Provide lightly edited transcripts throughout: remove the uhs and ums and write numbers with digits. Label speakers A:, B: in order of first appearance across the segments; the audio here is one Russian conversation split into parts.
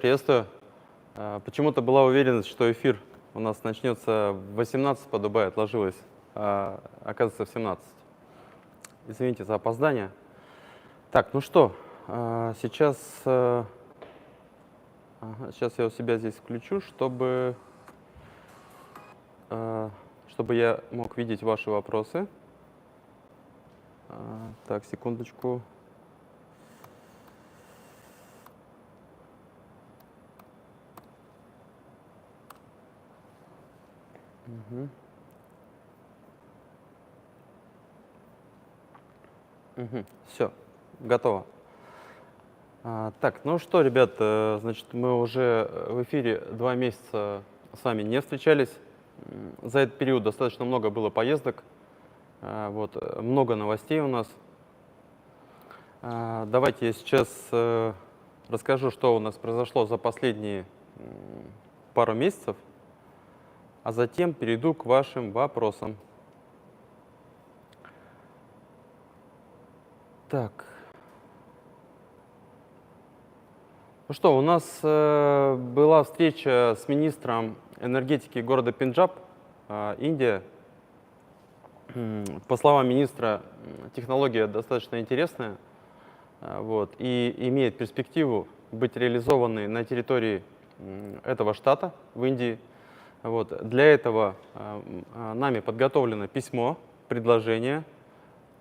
A: приветствую. Почему-то была уверенность, что эфир у нас начнется в 18 по Дубаю, отложилось, оказывается, в 17. Извините за опоздание. Так, ну что, сейчас я у себя здесь включу, чтобы я мог видеть ваши вопросы. Так, секундочку. Все, готово. Так, ну что, ребят, значит, мы уже в эфире 2 месяца с вами не встречались. За этот период достаточно много было поездок, вот, много новостей у нас. Давайте я сейчас расскажу, что у нас произошло за последние пару месяцев, а затем перейду к вашим вопросам. Так. Ну что, у нас была встреча с министром энергетики города Пенджаб, Индия. По словам министра, технология достаточно интересная, вот, и имеет перспективу быть реализованной на территории этого штата в Индии. Вот. Для этого нами подготовлено письмо, предложение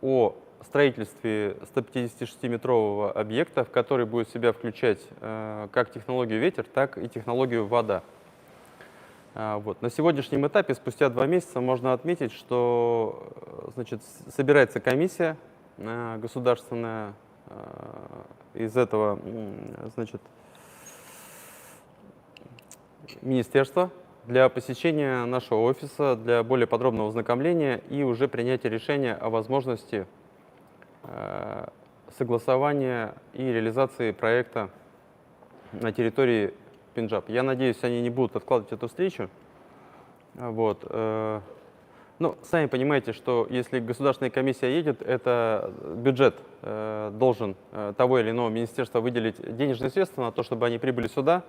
A: о строительстве 156-метрового объекта, в который будет в себя включать как технологию ветер, так и технологию вода. Вот. На сегодняшнем этапе, спустя 2 месяца, можно отметить, что, значит, собирается комиссия государственная из этого, значит, министерства для посещения нашего офиса, для более подробного ознакомления и уже принятия решения о возможности согласования и реализации проекта на территории Пенджаб. Я надеюсь, они не будут откладывать эту встречу. Вот. Ну, сами понимаете, что если государственная комиссия едет, это бюджет должен того или иного министерства выделить денежные средства на то, чтобы они прибыли сюда.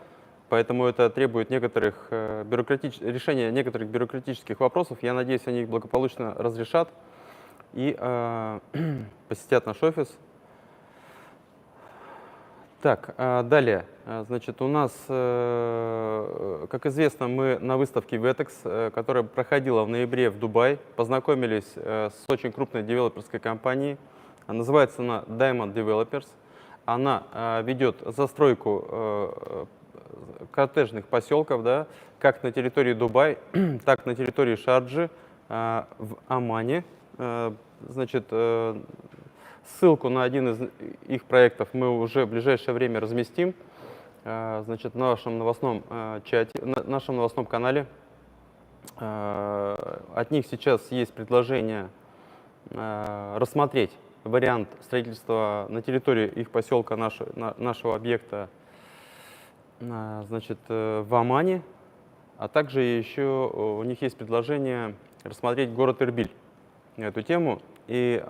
A: Поэтому это требует решения некоторых бюрократических вопросов. Я надеюсь, они их благополучно разрешат и посетят наш офис. Так, далее. Значит, у нас, как известно, мы на выставке VETEX, которая проходила в ноябре в Дубае, познакомились с очень крупной девелоперской компанией. Называется она Diamond Developers. Она ведет застройку коттеджных поселков, да, как на территории Дубая, так и на территории Шарджи, в Омане. Значит, ссылку на один из их проектов мы уже в ближайшее время разместим, значит, на нашем новостном чате, на нашем новостном канале. От них сейчас есть предложение рассмотреть вариант строительства на территории их поселка, нашего объекта, значит, в Омане, а также еще у них есть предложение рассмотреть город Эрбиль на эту тему. И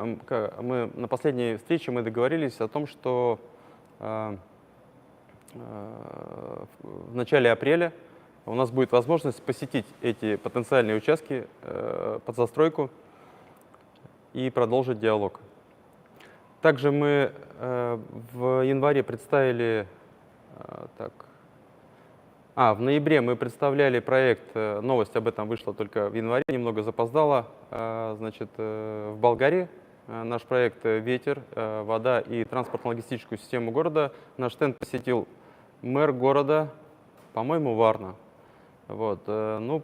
A: мы на последней встрече мы договорились о том, что в начале апреля у нас будет возможность посетить эти потенциальные участки под застройку и продолжить диалог. Также мы в январе представили, в ноябре мы представляли проект, новость об этом вышла только в январе, немного запоздала, значит, в Болгарии. Наш проект «Ветер, вода и транспортно-логистическую систему города». Наш стенд посетил мэр города, по-моему, Варна. Вот. Ну,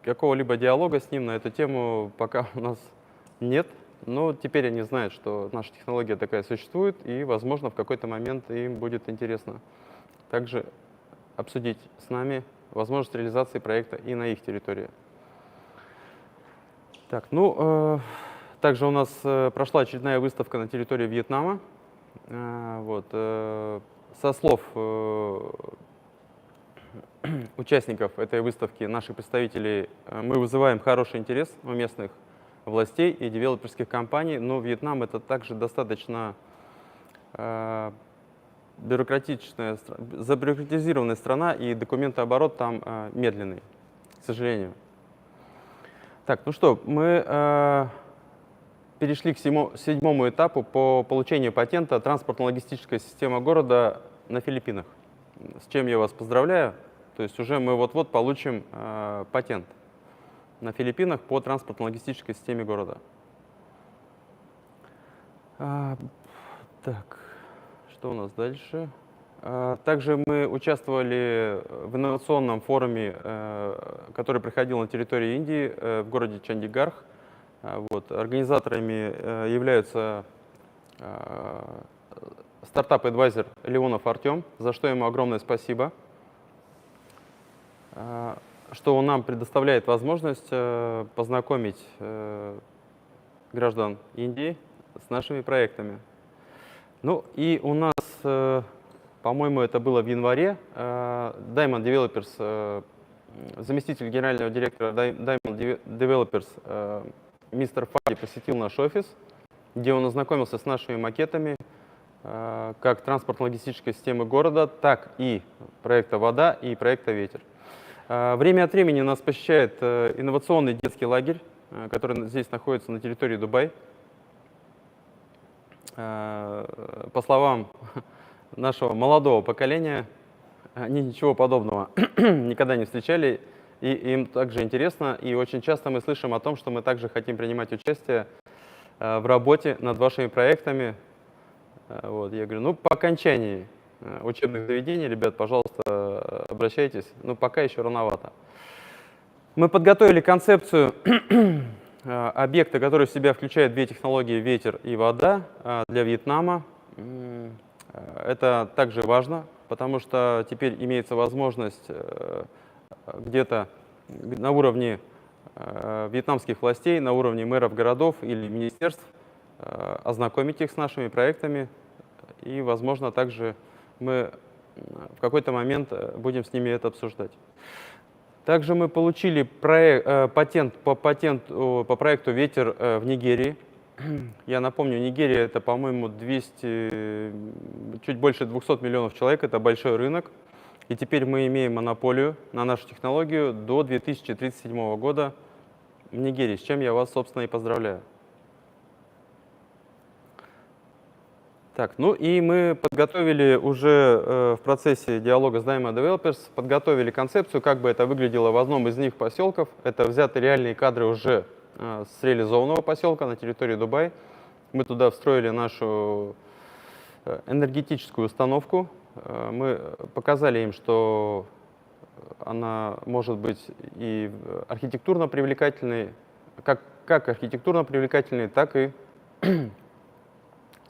A: какого-либо диалога с ним на эту тему пока у нас нет, но теперь они знают, что наша технология такая существует, и, возможно, в какой-то момент им будет интересно также обсудить с нами возможность реализации проекта и на их территории. Так, ну, также у нас прошла очередная выставка на территории Вьетнама. Вот, со слов участников этой выставки, наших представителей, мы вызываем хороший интерес у местных властей и девелоперских компаний, но Вьетнам — это также достаточно забюрократизированная страна, и документооборот там медленный, к сожалению. Так, ну что, мы перешли к седьмому этапу по получению патента «Транспортно-логистическая система города» на Филиппинах, с чем я вас поздравляю. То есть уже мы вот-вот получим патент на Филиппинах по транспортно-логистической системе города. Так, что у нас дальше? Также мы участвовали в инновационном форуме, который проходил на территории Индии в городе Чандигарх. Вот. Организаторами являются стартап-эдвайзер Леонов Артем, за что ему огромное спасибо, что он нам предоставляет возможность познакомить граждан Индии с нашими проектами. Ну и у нас, по-моему, это было в январе, Diamond Developers, заместитель генерального директора Diamond Developers, мистер Фади, посетил наш офис, где он ознакомился с нашими макетами, как транспортно-логистической системы города, так и проекта «Вода» и проекта «Ветер». Время от времени нас посещает инновационный детский лагерь, который здесь находится на территории Дубая. По словам нашего молодого поколения, они ничего подобного никогда не встречали, и им также интересно. И очень часто мы слышим о том, что мы также хотим принимать участие в работе над вашими проектами. Вот, я говорю, ну, по окончании учебных заведений, ребят, пожалуйста, обращайтесь. Но пока еще рановато. Мы подготовили концепцию объекта, который в себя включает две технологии «Ветер» и «Вода» для Вьетнама. Это также важно, потому что теперь имеется возможность где-то на уровне вьетнамских властей, на уровне мэров городов или министерств ознакомить их с нашими проектами. И, возможно, также мы в какой-то момент будем с ними это обсуждать. Также мы получили патент по проекту «Ветер» в Нигерии. Я напомню, Нигерия — это, по-моему, чуть больше 200 миллионов человек, это большой рынок. И теперь мы имеем монополию на нашу технологию до 2037 года в Нигерии, с чем я вас, собственно, и поздравляю. Так, ну и мы подготовили уже в процессе диалога с Diamond Developers, подготовили концепцию, как бы это выглядело в одном из них поселков. Это взяты реальные кадры уже с реализованного поселка на территории Дубая. Мы туда встроили нашу энергетическую установку. Мы показали им, что она может быть и архитектурно привлекательной, как архитектурно привлекательной, так и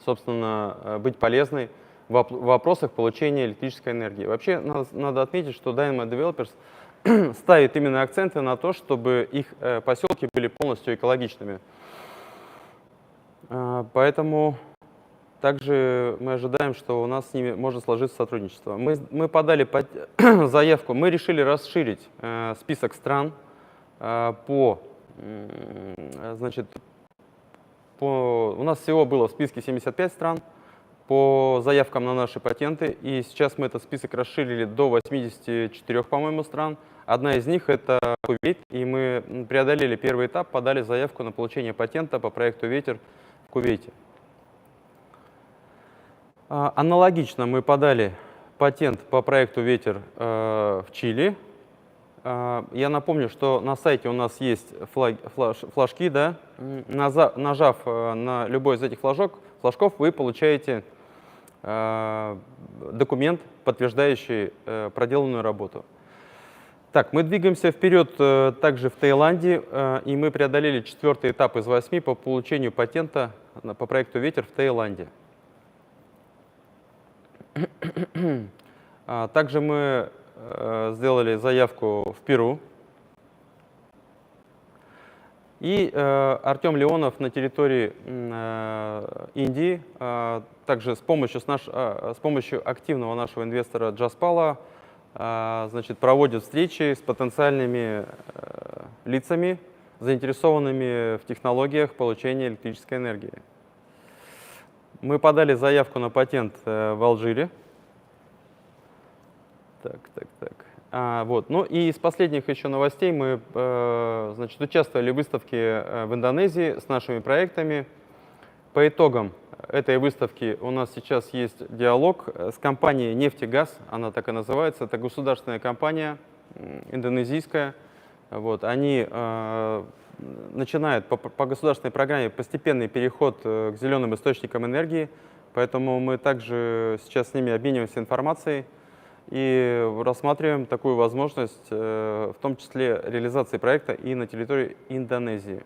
A: собственно, быть полезной в вопросах получения электрической энергии. Вообще, надо отметить, что Diamond Developers ставит именно акценты на то, чтобы их поселки были полностью экологичными. Поэтому также мы ожидаем, что у нас с ними может сложиться сотрудничество. Мы подали заявку, мы решили расширить список стран у нас всего было в списке 75 стран по заявкам на наши патенты, и сейчас мы этот список расширили до 84, по-моему, стран. Одна из них — это Кувейт, и мы преодолели первый этап, подали заявку на получение патента по проекту «Ветер» в Кувейте. Аналогично мы подали патент по проекту «Ветер» в Чили. Я напомню, что на сайте у нас есть флажки, да? Нажав на любой из этих флажков, вы получаете документ, подтверждающий проделанную работу. Так, мы двигаемся вперед также в Таиланде, и мы преодолели 4-й этап из 8 по получению патента по проекту «Ветер» в Таиланде. Также мы сделали заявку в Перу. И Артем Леонов на территории Индии, также с помощью активного нашего инвестора Джаспала, проводит встречи с потенциальными лицами, заинтересованными в технологиях получения электрической энергии. Мы подали заявку на патент в Алжире, Так. Вот. Ну и из последних еще новостей мы значит, участвовали в выставке в Индонезии с нашими проектами. По итогам этой выставки у нас сейчас есть диалог с компанией «Нефтегаз», она так и называется, это государственная компания индонезийская. Вот. Они начинают по государственной программе постепенный переход к зеленым источникам энергии, поэтому мы также сейчас с ними обмениваемся информацией и рассматриваем такую возможность, в том числе реализации проекта и на территории Индонезии.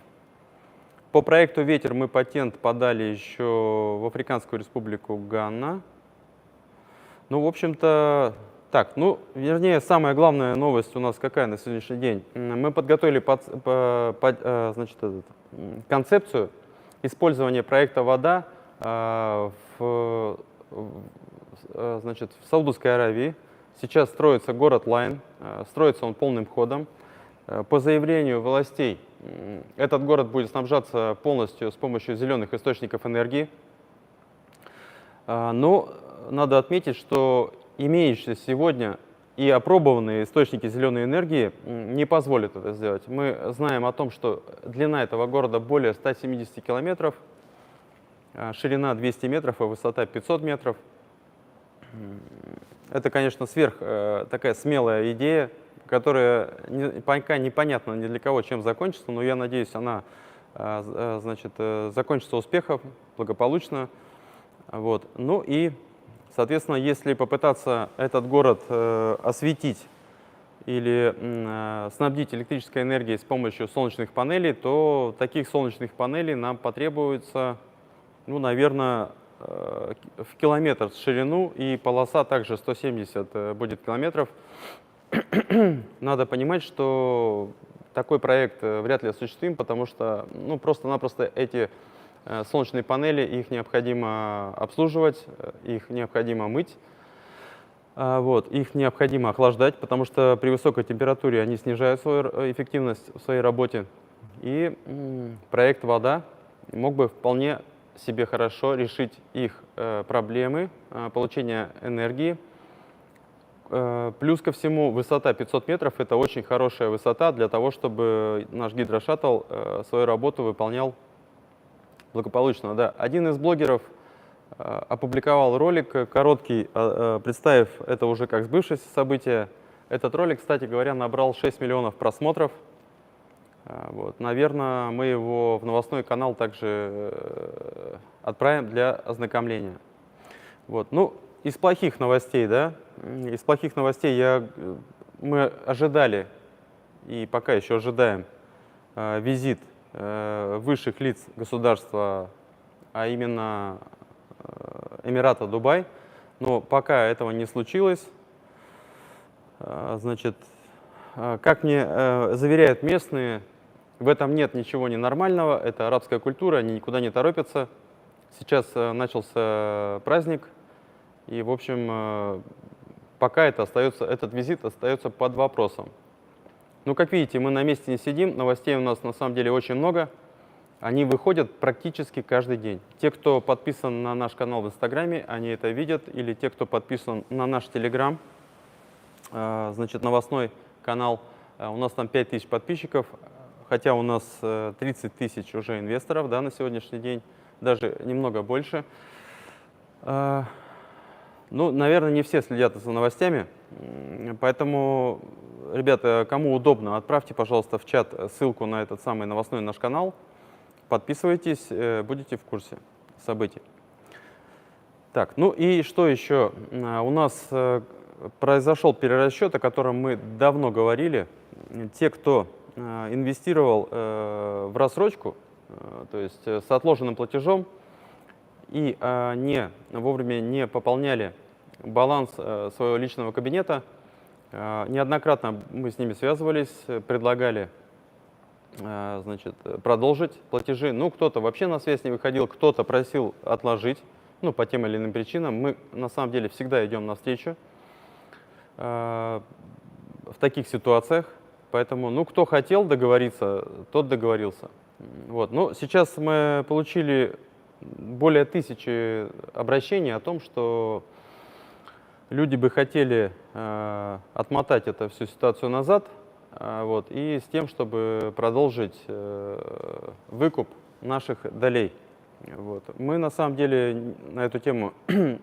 A: По проекту «Ветер» мы патент подали еще в Африканскую республику Ганна. Ну, в общем-то, так, ну, вернее, самая главная новость у нас какая на сегодняшний день? Мы подготовили значит, концепцию использования проекта «Вода» значит, в Саудовской Аравии. Сейчас строится город Лайн, строится он полным ходом. По заявлению властей, этот город будет снабжаться полностью с помощью зеленых источников энергии. Но надо отметить, что имеющиеся сегодня и опробованные источники зеленой энергии не позволят это сделать. Мы знаем о том, что длина этого города более 170 километров, ширина 200 метров и высота 500 метров. Это, конечно, такая смелая идея, которая пока непонятно ни для кого, чем закончится, но я надеюсь, она значит, закончится успехом, благополучно. Вот. Ну и, соответственно, если попытаться этот город осветить или снабдить электрической энергией с помощью солнечных панелей, то таких солнечных панелей нам потребуется, ну, наверное, в километр в ширину, и полоса также 170 будет километров. Надо понимать, что такой проект вряд ли осуществим, потому что ну, просто-напросто эти солнечные панели, их необходимо обслуживать, их необходимо мыть, вот, их необходимо охлаждать, потому что при высокой температуре они снижают свою эффективность в своей работе. И проект «Вода» мог бы вполне себе хорошо решить их проблемы получения энергии. Плюс ко всему, высота 500 метров – это очень хорошая высота для того, чтобы наш гидрошаттл свою работу выполнял благополучно. Да. Один из блогеров опубликовал ролик короткий, представив это уже как сбывшееся событие. Этот ролик, кстати говоря, набрал 6 миллионов просмотров. Вот. Наверное, мы его в новостной канал также отправим для ознакомления. Вот. Ну, из плохих новостей, да, из плохих новостей мы ожидали и пока еще ожидаем визит высших лиц государства, а именно Эмирата Дубай, но пока этого не случилось. Значит, как мне заверяют местные, в этом нет ничего ненормального, это арабская культура, они никуда не торопятся. Сейчас начался праздник. И, в общем, пока этот визит остается под вопросом. Ну, как видите, мы на месте не сидим, новостей у нас на самом деле очень много. Они выходят практически каждый день. Те, кто подписан на наш канал в Инстаграме, они это видят, или те, кто подписан на наш Телеграм, значит, новостной канал, у нас там 5000 подписчиков, хотя у нас 30 тысяч уже инвесторов, да, на сегодняшний день, даже немного больше. Ну, наверное, не все следят за новостями, поэтому, ребята, кому удобно, отправьте, пожалуйста, в чат ссылку на этот самый новостной наш канал, подписывайтесь, будете в курсе событий. Так, ну и что еще? У нас произошел перерасчет, о котором мы давно говорили. Те, кто инвестировал в рассрочку, то есть с отложенным платежом, и вовремя не пополняли баланс своего личного кабинета, неоднократно мы с ними связывались, предлагали значит, продолжить платежи. Ну, кто-то вообще на связь не выходил, кто-то просил отложить, ну, по тем или иным причинам. Мы, на самом деле, всегда идем навстречу в таких ситуациях. Поэтому, ну, кто хотел договориться, тот договорился. Вот. Но сейчас мы получили более 1000 обращений о том, что люди бы хотели отмотать эту всю ситуацию назад, вот, и с тем, чтобы продолжить выкуп наших долей. Вот. Мы на самом деле на эту тему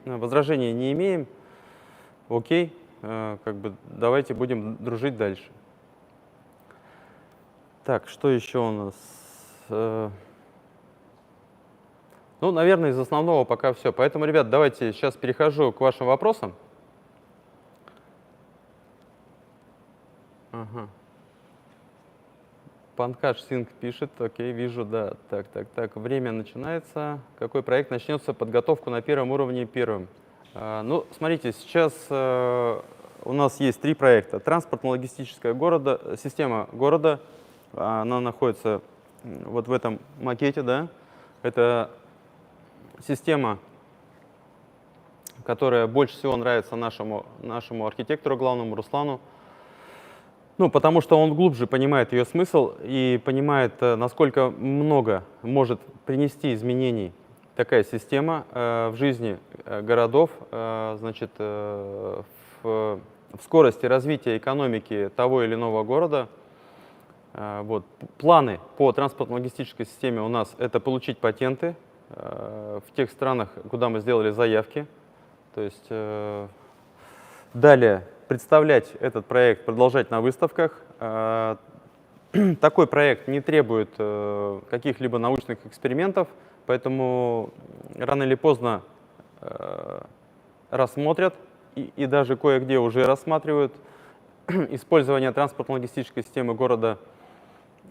A: возражений не имеем. Окей, как бы давайте будем дружить дальше. Так, что еще у нас? Ну, наверное, из основного пока все. Поэтому, ребят, давайте сейчас перехожу к вашим вопросам. Ага. Панкаш Синг пишет, окей, вижу, да. Так, время начинается. Какой проект начнется? Подготовку на первом уровне первым. Ну, смотрите, сейчас у нас есть 3 проекта. Транспортно-логистическая система города, она находится вот в этом макете, да. Это система, которая больше всего нравится нашему архитектору главному, Руслану. Ну, потому что он глубже понимает ее смысл и понимает, насколько много может принести изменений такая система в жизни городов, значит, в скорости развития экономики того или иного города. Вот. Планы по транспортно-логистической системе у нас — это получить патенты в тех странах, куда мы сделали заявки. То есть далее представлять этот проект, продолжать на выставках. Такой проект не требует каких-либо научных экспериментов, поэтому рано или поздно рассмотрят и даже кое-где уже рассматривают использование транспортно-логистической системы города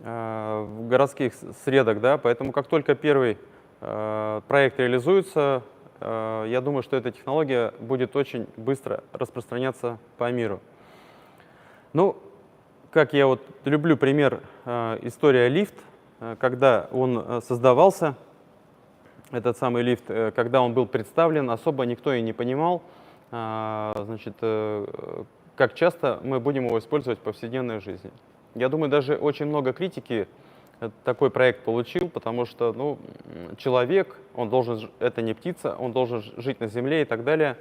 A: в городских средах. Да? Поэтому как только первый проект реализуется, я думаю, что эта технология будет очень быстро распространяться по миру. Ну, как я вот люблю пример история лифт, когда он создавался, этот самый лифт, когда он был представлен, особо никто и не понимал, значит, как часто мы будем его использовать в повседневной жизни. Я думаю, даже очень много критики такой проект получил, потому что, ну, человек, он должен, это не птица, он должен жить на земле и так далее.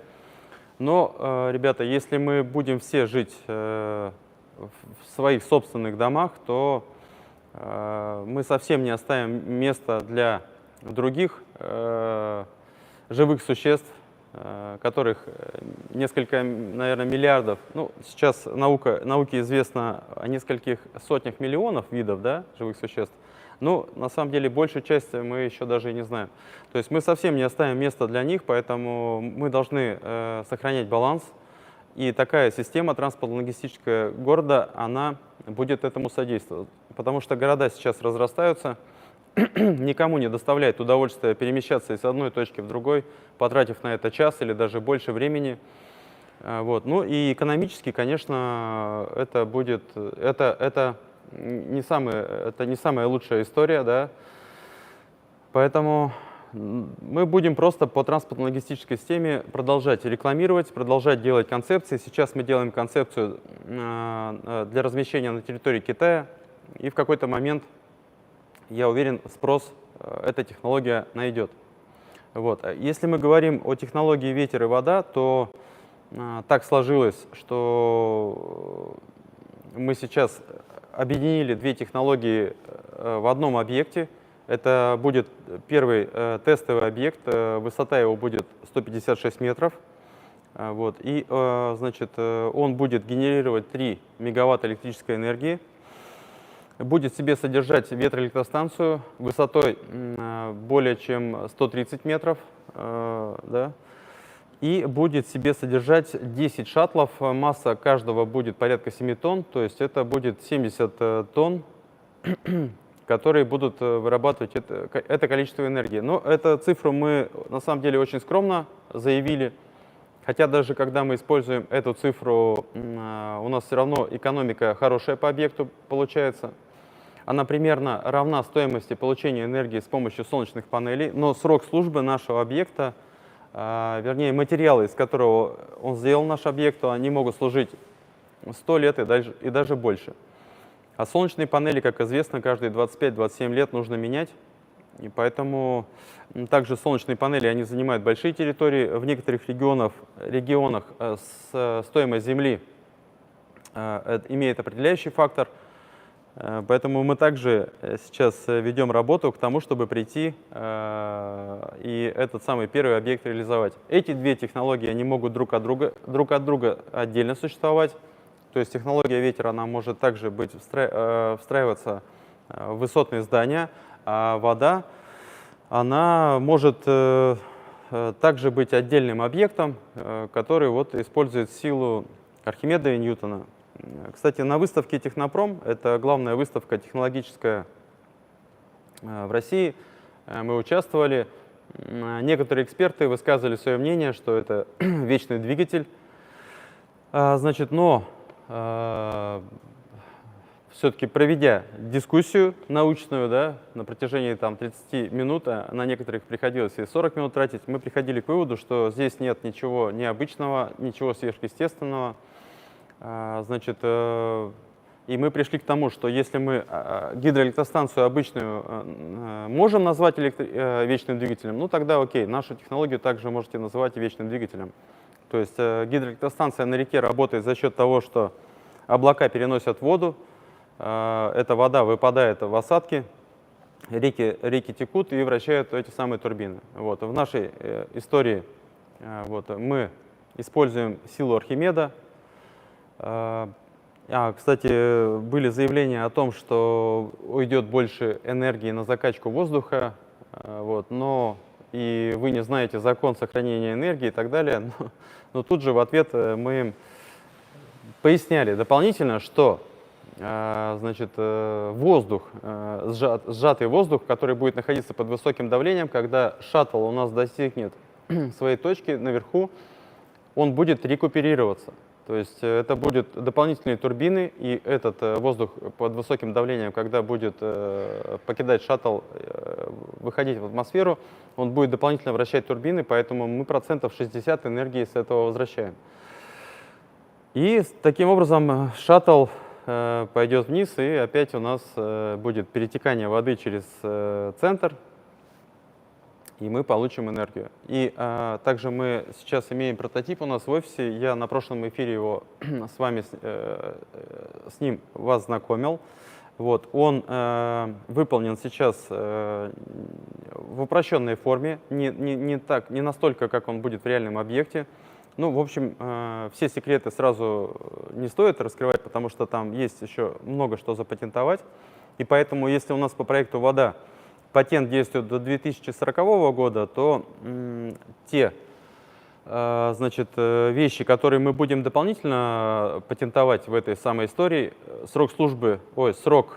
A: Но, ребята, если мы будем все жить в своих собственных домах, то мы совсем не оставим места для других живых существ, которых несколько, наверное, миллиардов. Ну, сейчас науке известно о нескольких сотнях миллионов видов, да, живых существ. Но на самом деле большую часть мы еще даже и не знаем. То есть мы совсем не оставим места для них, поэтому мы должны сохранять баланс. И такая система транспортно-логистическая города, она будет этому содействовать. Потому что города сейчас разрастаются, никому не доставляет удовольствия перемещаться из одной точки в другой, потратив на это час или даже больше времени. Вот. Ну и экономически, конечно, это будет, это не самая лучшая история, да. Поэтому мы будем просто по транспортно-логистической системе продолжать рекламировать, продолжать делать концепции. Сейчас мы делаем концепцию для размещения на территории Китая, и в какой-то момент, я уверен, спрос эта технология найдет. Вот. Если мы говорим о технологии ветер и вода, то так сложилось, что мы сейчас объединили 2 технологии в одном объекте. Это будет первый тестовый объект, высота его будет 156 метров. Вот. И, значит, он будет генерировать 3 мегаватта электрической энергии. Будет в себе содержать ветроэлектростанцию высотой более чем 130 метров, да, и будет в себе содержать 10 шаттлов, масса каждого будет порядка 7 тонн, то есть это будет 70 тонн, которые будут вырабатывать это количество энергии. Но эту цифру мы на самом деле очень скромно заявили, хотя даже когда мы используем эту цифру, у нас все равно экономика хорошая по объекту получается. Она примерно равна стоимости получения энергии с помощью солнечных панелей, но срок службы нашего объекта, вернее материалы, из которого он сделал наш объект, они могут служить 100 лет и даже больше. А солнечные панели, как известно, каждые 25-27 лет нужно менять. И поэтому также солнечные панели, они занимают большие территории. В некоторых регионах стоимость земли имеет определяющий фактор. Поэтому мы также сейчас ведем работу к тому, чтобы прийти и этот самый первый объект реализовать. Эти две технологии, они могут друг от друга отдельно существовать. То есть технология ветер, она может также встраиваться в высотные здания, а вода, она может также быть отдельным объектом, который вот использует силу Архимеда и Ньютона. Кстати, на выставке Технопром, это главная выставка технологическая в России, мы участвовали. Некоторые эксперты высказывали свое мнение, что это вечный двигатель. Значит, но все-таки проведя дискуссию научную, да, на протяжении 30 минут, на некоторых приходилось и 40 минут тратить, мы приходили к выводу, что здесь нет ничего необычного, ничего сверхъестественного. Значит, и мы пришли к тому, что если мы гидроэлектростанцию обычную можем назвать вечным двигателем, ну тогда окей, нашу технологию также можете называть вечным двигателем. То есть гидроэлектростанция на реке работает за счет того, что облака переносят воду, эта вода выпадает в осадки, реки текут и вращают эти самые турбины. Вот. В нашей истории мы используем силу Архимеда. Кстати, были заявления о том, что уйдет больше энергии на закачку воздуха, но и вы не знаете закон сохранения энергии и так далее. Но тут же в ответ мы им поясняли дополнительно, что значит, воздух, сжатый воздух, который будет находиться под высоким давлением, когда шаттл у нас достигнет своей точки наверху, он будет рекуперироваться. То есть это будут дополнительные турбины, и этот воздух под высоким давлением, когда будет покидать шаттл, выходить в атмосферу, он будет дополнительно вращать турбины, поэтому мы 60% энергии с этого возвращаем. И таким образом шаттл пойдет вниз, и опять у нас будет перетекание воды через центр, и мы получим энергию. И также мы сейчас имеем прототип у нас в офисе. Я на прошлом эфире его с вами, с ним вас знакомил. Вот, он выполнен сейчас в упрощенной форме, не настолько, как он будет в реальном объекте. Ну, в общем, все секреты сразу не стоит раскрывать, потому что там есть еще много что запатентовать. И поэтому, если у нас по проекту «Вода» патент действует до 2040 года, то те значит, вещи, которые мы будем дополнительно патентовать в этой самой истории, срок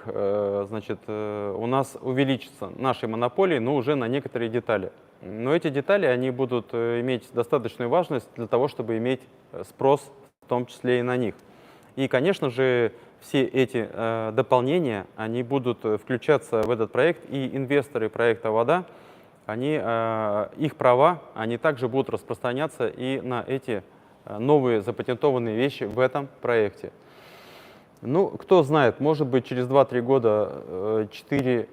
A: значит, у нас увеличится нашей монополии, но уже на некоторые детали. Но эти детали, они будут иметь достаточную важность для того, чтобы иметь спрос, в том числе и на них. И, конечно же, все эти дополнения, они будут включаться в этот проект, и инвесторы проекта «Вода», их права, они также будут распространяться и на эти новые запатентованные вещи в этом проекте. Ну, кто знает, может быть, через 2-3 года, 4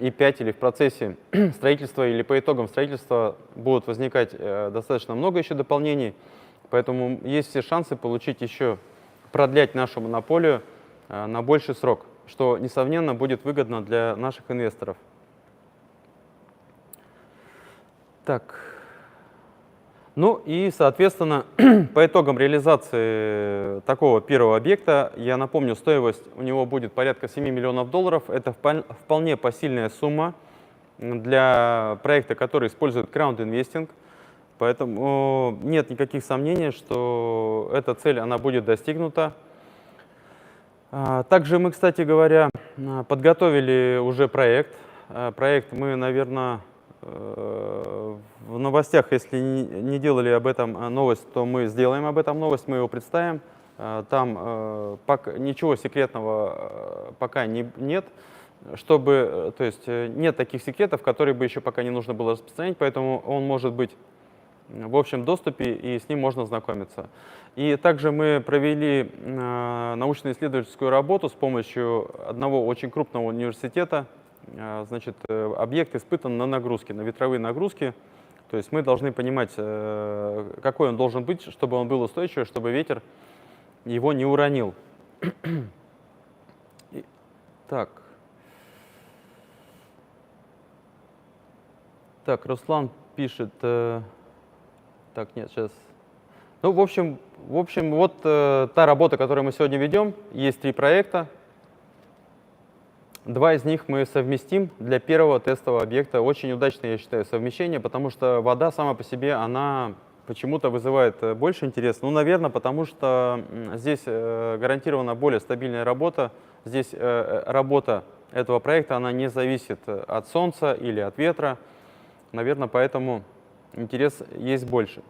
A: и 5 или в процессе строительства или по итогам строительства будут возникать достаточно много еще дополнений, поэтому есть все шансы получить еще, продлять нашу монополию на больший срок, что, несомненно, будет выгодно для наших инвесторов. Так. Ну и, соответственно, по итогам реализации такого первого объекта, я напомню, стоимость у него будет порядка $7 миллионов. Это вполне посильная сумма для проекта, который использует краунд-инвестинг. Поэтому нет никаких сомнений, что эта цель она будет достигнута. Также мы, кстати говоря, подготовили уже проект. Проект мы, наверное, в новостях, если не делали об этом новость, то мы сделаем об этом новость, мы его представим. Там ничего секретного пока нет, то есть нет таких секретов, которые бы еще пока не нужно было распространять, поэтому он может быть в общем доступе, и с ним можно знакомиться. И также мы провели научно-исследовательскую работу с помощью одного очень крупного университета значит, объект испытан на нагрузки, на ветровые нагрузки. То есть мы должны понимать, какой он должен быть, чтобы он был устойчивый, чтобы ветер его не уронил. Так. Так, Руслан пишет. Так, нет, сейчас. Ну, в общем, вот та работа, которую мы сегодня ведем. Есть 3 проекта. 2 из них мы совместим для первого тестового объекта. Очень удачное, я считаю, совмещение, потому что вода сама по себе, она почему-то вызывает больше интереса. Ну, наверное, потому что здесь гарантирована более стабильная работа. Здесь работа этого проекта, она не зависит от солнца или от ветра. Наверное, поэтому интерес есть больше.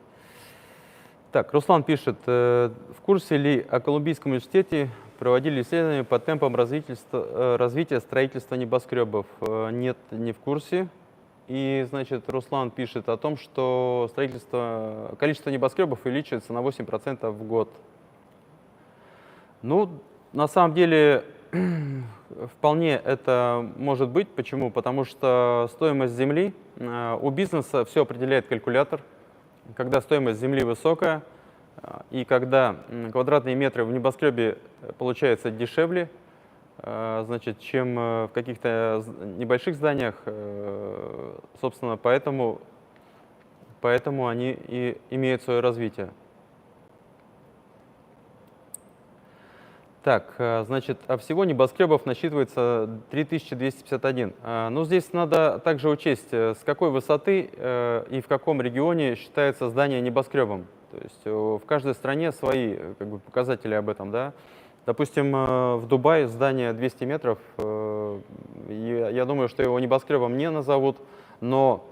A: Так, Руслан пишет, в курсе ли о Колумбийском университете проводили исследования по темпам развития строительства небоскребов? Нет, не в курсе. И, значит, Руслан пишет о том, что количество небоскребов увеличивается на 8% в год. Ну, на самом деле, вполне это может быть. Почему? Потому что стоимость земли, у бизнеса все определяет калькулятор. Когда стоимость земли высокая, и когда квадратные метры в небоскребе получаются дешевле, значит, чем в каких-то небольших зданиях, собственно, поэтому они и имеют свое развитие. Так, значит, а всего небоскребов насчитывается 3251. Ну, здесь надо также учесть, с какой высоты и в каком регионе считается здание небоскребом. То есть в каждой стране свои показатели об этом, да. Допустим, в Дубае здание 200 метров, я думаю, что его небоскребом не назовут, но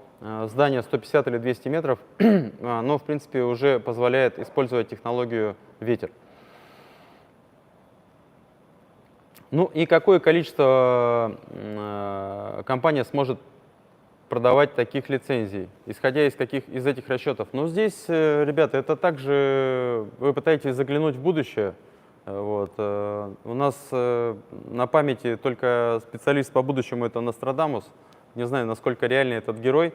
A: здание 150 или 200 метров, оно, в принципе, уже позволяет использовать технологию ветер. Ну и какое количество компания сможет продавать таких лицензий, исходя из этих расчетов? Ну здесь, ребята, это также вы пытаетесь заглянуть в будущее. Вот. У нас на памяти только специалист по будущему — это Нострадамус. Не знаю, насколько реальный этот герой,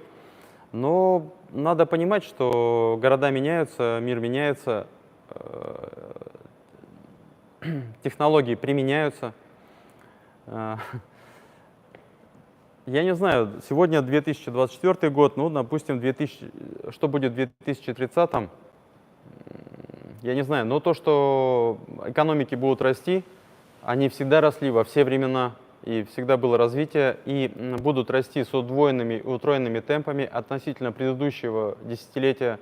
A: но надо понимать, что города меняются, мир меняется, технологии применяются. Я не знаю, сегодня 2024 год, ну, допустим, что будет в 2030-м, я не знаю, но то, что экономики будут расти, они всегда росли во все времена, и всегда было развитие, и будут расти с удвоенными и утроенными темпами относительно предыдущего десятилетия,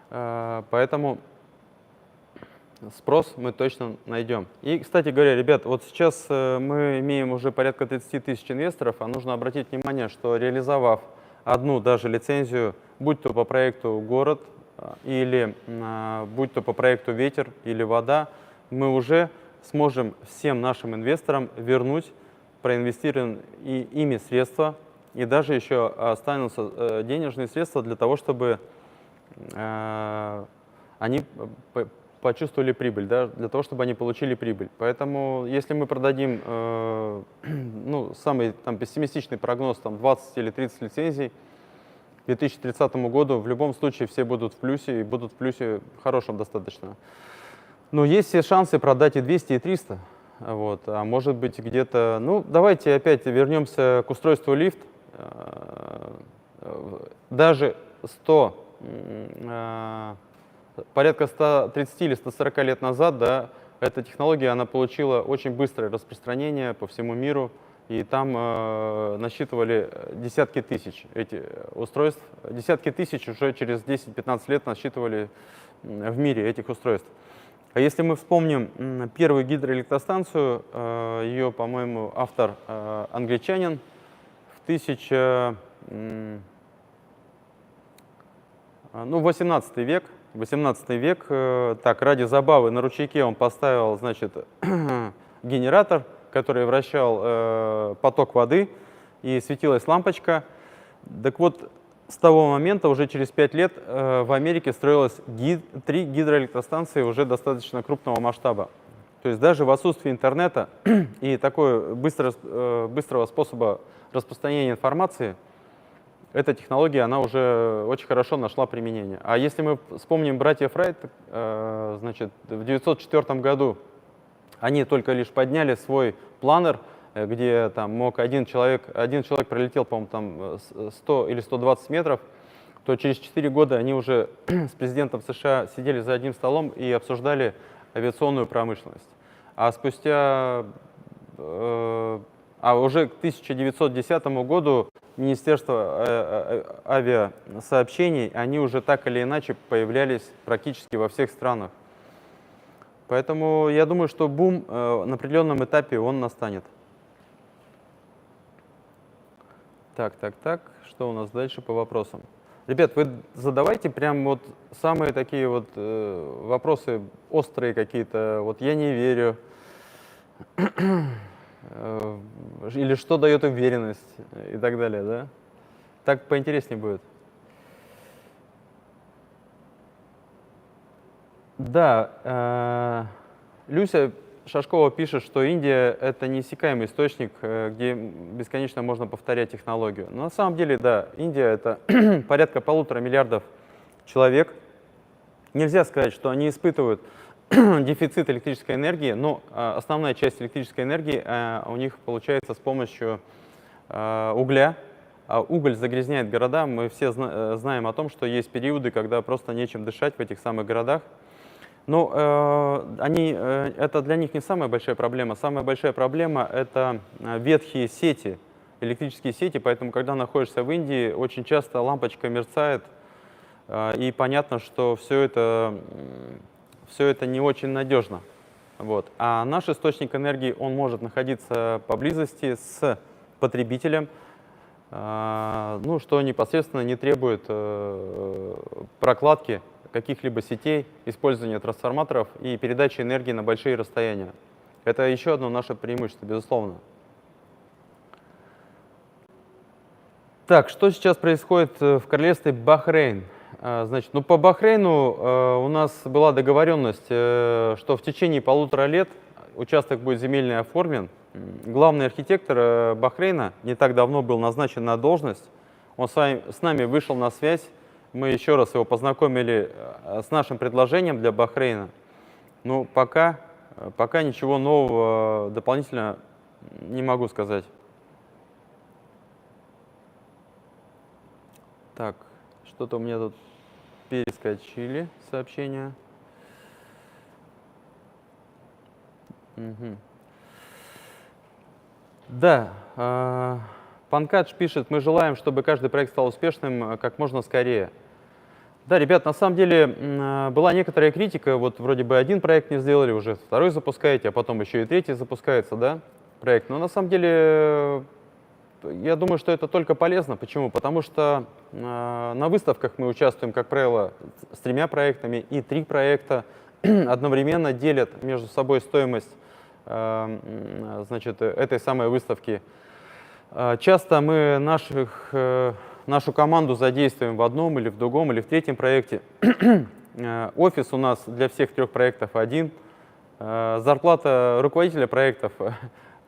A: поэтому спрос мы точно найдем. И, кстати говоря, ребят, вот сейчас мы имеем уже порядка 30 тысяч инвесторов, а нужно обратить внимание, что реализовав одну даже лицензию, будь то по проекту «Город», или будь то по проекту «Ветер» или «Вода», мы уже сможем всем нашим инвесторам вернуть проинвестированные ими средства, и даже еще останутся денежные средства для того, чтобы они почувствовали прибыль, да, для того, чтобы они получили прибыль. Поэтому, если мы продадим, ну, самый там, пессимистичный прогноз, там, 20 или 30 лицензий, к 2030 году в любом случае все будут в плюсе, и будут в плюсе хорошем достаточно. Но есть все шансы продать и 200, и 300. Вот, а может быть где-то... Ну, давайте опять вернемся к устройству лифт. Даже порядка 130 или 140 лет назад, да, эта технология, она получила очень быстрое распространение по всему миру, и там насчитывали десятки тысяч этих устройств. Десятки тысяч уже через 10-15 лет насчитывали в мире этих устройств. А если мы вспомним первую гидроэлектростанцию, ее, по-моему, автор англичанин, в 18 век, 18 век, так, ради забавы на ручейке он поставил, значит, генератор, который вращал поток воды, и светилась лампочка. Так вот, с того момента, уже через 5 лет, в Америке строилось 3 гидроэлектростанции уже достаточно крупного масштаба. То есть даже в отсутствии интернета и такой быстрого способа распространения информации, эта технология, она уже очень хорошо нашла применение. А если мы вспомним братьев Райт, значит, в 1904 году они только лишь подняли свой планер, где там мог один человек пролетел, по-моему, там 100 или 120 метров, то через 4 года они уже с президентом США сидели за одним столом и обсуждали авиационную промышленность. А уже к 1910 году Министерство авиасообщений, они уже так или иначе появлялись практически во всех странах. Поэтому я думаю, что бум на определенном этапе он настанет. Так, что у нас дальше по вопросам? Ребят, вы задавайте прям вот самые такие вот вопросы острые какие-то. Вот я не верю. Или что дает уверенность и так далее, да? Так поинтереснее будет. Да, Люся Шашкова пишет, что Индия — это неиссякаемый источник, где бесконечно можно повторять технологию. Но на самом деле, да, Индия — это порядка 1,5 миллиарда человек. Нельзя сказать, что они испытывают дефицит электрической энергии, но основная часть электрической энергии у них получается с помощью угля. А уголь загрязняет города. Мы все знаем о том, что есть периоды, когда просто нечем дышать в этих самых городах. Но это для них не самая большая проблема. Самая большая проблема — это ветхие сети, электрические сети. Поэтому, когда находишься в Индии, очень часто лампочка мерцает, и понятно, что все это не очень надежно. Вот. А наш источник энергии, он может находиться поблизости с потребителем, ну, что непосредственно не требует прокладки каких-либо сетей, использования трансформаторов и передачи энергии на большие расстояния. Это еще одно наше преимущество, безусловно. Так, что сейчас происходит в королевстве Бахрейн? Значит, ну, по Бахрейну у нас была договоренность, что в течение 1,5 лет участок будет земельный оформлен. Главный архитектор Бахрейна не так давно был назначен на должность. Он с нами вышел на связь. Мы еще раз его познакомили с нашим предложением для Бахрейна. Ну, пока ничего нового дополнительно не могу сказать. Так, что-то у меня тут перескочили сообщения. Угу. Да, Панкадж пишет: мы желаем, чтобы каждый проект стал успешным как можно скорее. Да, ребят, на самом деле была некоторая критика, вот вроде бы один проект не сделали, уже второй запускаете, а потом еще и третий запускается, да, проект. Но на самом деле я думаю, что это только полезно. Почему? Потому что на выставках мы участвуем, как правило, с 3 проектами, и 3 проекта одновременно делят между собой стоимость, значит, этой самой выставки. Часто мы нашу команду задействуем в одном или в другом, или в третьем проекте. Офис у нас для всех 3 проектов один. Зарплата руководителя проектов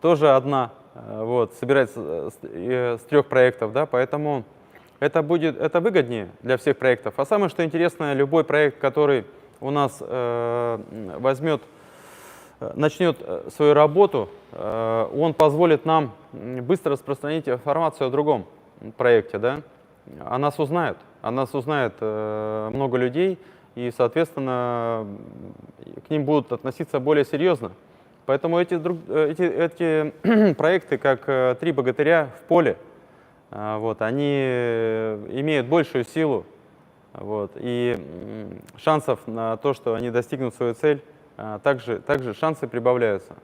A: тоже одна. Вот, собирается с 3 проектов, да, поэтому это выгоднее для всех проектов. А самое, что интересно, любой проект, который у нас начнет свою работу, он позволит нам быстро распространить информацию о другом проекте, да. О нас узнает много людей, и, соответственно, к ним будут относиться более серьезно. Поэтому эти проекты, как 3 богатыря в поле, вот, они имеют большую силу, вот, и шансов на то, что они достигнут свою цель, также шансы прибавляются.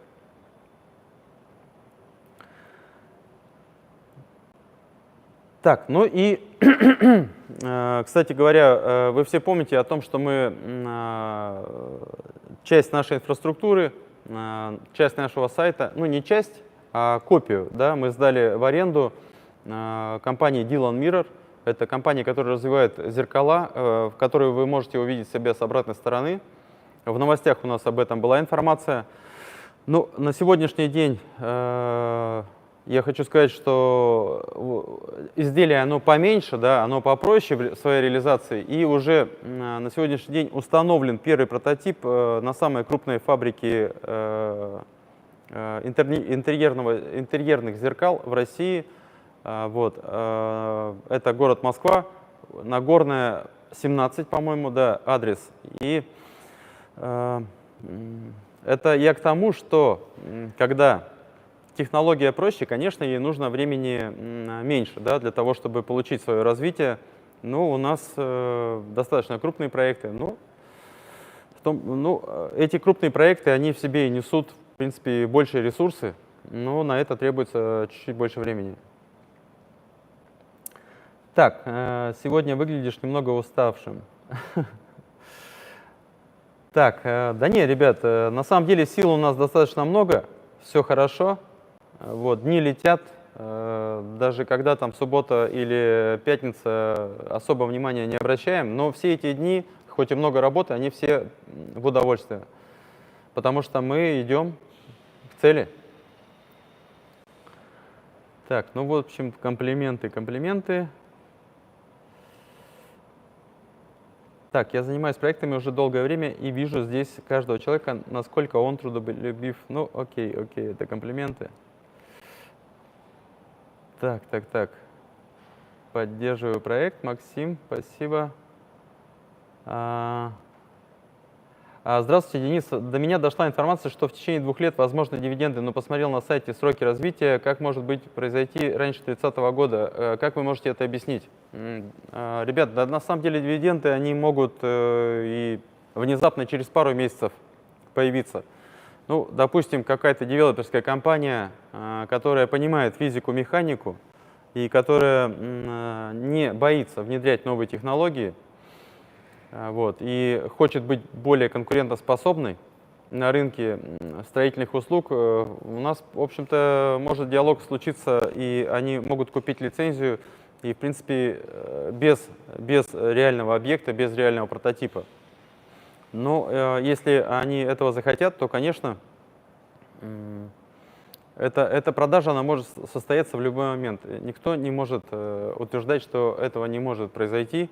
A: Так, ну и, кстати говоря, вы все помните о том, что мы часть нашей инфраструктуры, часть нашего сайта, ну не часть, а копию, да, мы сдали в аренду компании Dylan Mirror. Это компания, которая развивает зеркала, в которые вы можете увидеть себя с обратной стороны. В новостях у нас об этом была информация. Ну, на сегодняшний день я хочу сказать, что изделие оно поменьше, да, оно попроще в своей реализации, и уже на сегодняшний день установлен первый прототип на самой крупной фабрике интерьерных зеркал в России. Вот. Это город Москва, Нагорная, 17, по-моему, да, адрес. И это я к тому, что когда технология проще, конечно, ей нужно времени меньше, да, для того, чтобы получить свое развитие. Ну, у нас достаточно крупные проекты. Эти крупные проекты, они в себе и несут, в принципе, большие ресурсы, но на это требуется чуть-чуть больше времени. Так, сегодня выглядишь немного уставшим. Так, да не, ребят, на самом деле сил у нас достаточно много, все хорошо. Вот, дни летят, даже когда там суббота или пятница, особо внимания не обращаем, но все эти дни, хоть и много работы, они все в удовольствие, потому что мы идем к цели. Так, ну вот, в общем, комплименты. Так, я занимаюсь проектами уже долгое время и вижу здесь каждого человека, насколько он трудолюбив. Ну, окей, это комплименты. Так. Поддерживаю проект. Максим, спасибо. Здравствуйте, Денис. До меня дошла информация, что в течение 2 лет возможны дивиденды, но посмотрел на сайте сроки развития. Как может быть произойти раньше 30 года? Как вы можете это объяснить? Ребят, да, на самом деле дивиденды, они могут и внезапно через пару месяцев появиться. Ну, допустим, какая-то девелоперская компания, которая понимает физику, механику и которая не боится внедрять новые технологии, вот, и хочет быть более конкурентоспособной на рынке строительных услуг, у нас, в общем-то, может диалог случиться, и они могут купить лицензию, и, в принципе, без реального объекта, без реального прототипа. Но если они этого захотят, то, конечно, эта продажа она может состояться в любой момент. Никто не может утверждать, что этого не может произойти.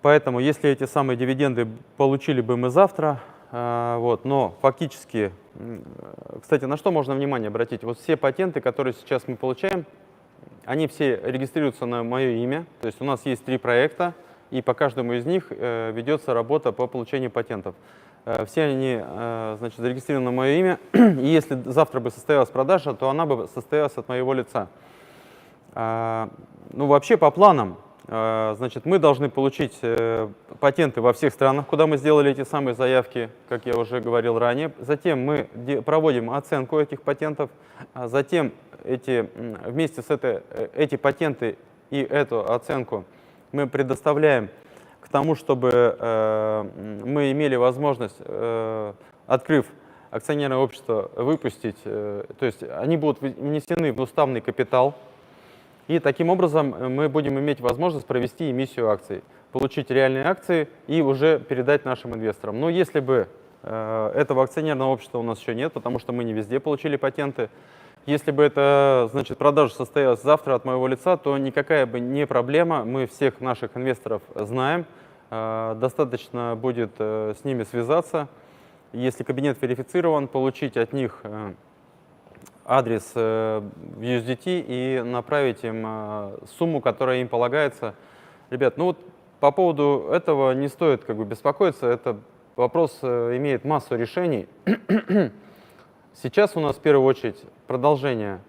A: Поэтому, если эти самые дивиденды получили бы мы завтра, вот, но фактически, кстати, на что можно внимание обратить? Вот все патенты, которые сейчас мы получаем, они все регистрируются на мое имя. То есть у нас есть 3 проекта, и по каждому из них ведется работа по получению патентов. Все они, значит, зарегистрированы на мое имя, и если завтра бы состоялась продажа, то она бы состоялась от моего лица. Ну, вообще, по планам, значит, мы должны получить патенты во всех странах, куда мы сделали эти самые заявки, как я уже говорил ранее. Затем мы проводим оценку этих патентов, затем вместе с эти патенты и эту оценку мы предоставляем к тому, чтобы мы имели возможность, открыв акционерное общество, выпустить, то есть они будут внесены в уставный капитал, и таким образом мы будем иметь возможность провести эмиссию акций, получить реальные акции и уже передать нашим инвесторам. Но если бы этого акционерного общества у нас еще нет, потому что мы не везде получили патенты, если бы эта, значит, продажа состоялась завтра от моего лица, то никакая бы не проблема, мы всех наших инвесторов знаем, достаточно будет с ними связаться, если кабинет верифицирован, получить от них адрес в USDT и направить им сумму, которая им полагается. Ребят, ну вот по поводу этого не стоит как бы беспокоиться, это вопрос имеет массу решений. Сейчас у нас в первую очередь продолжение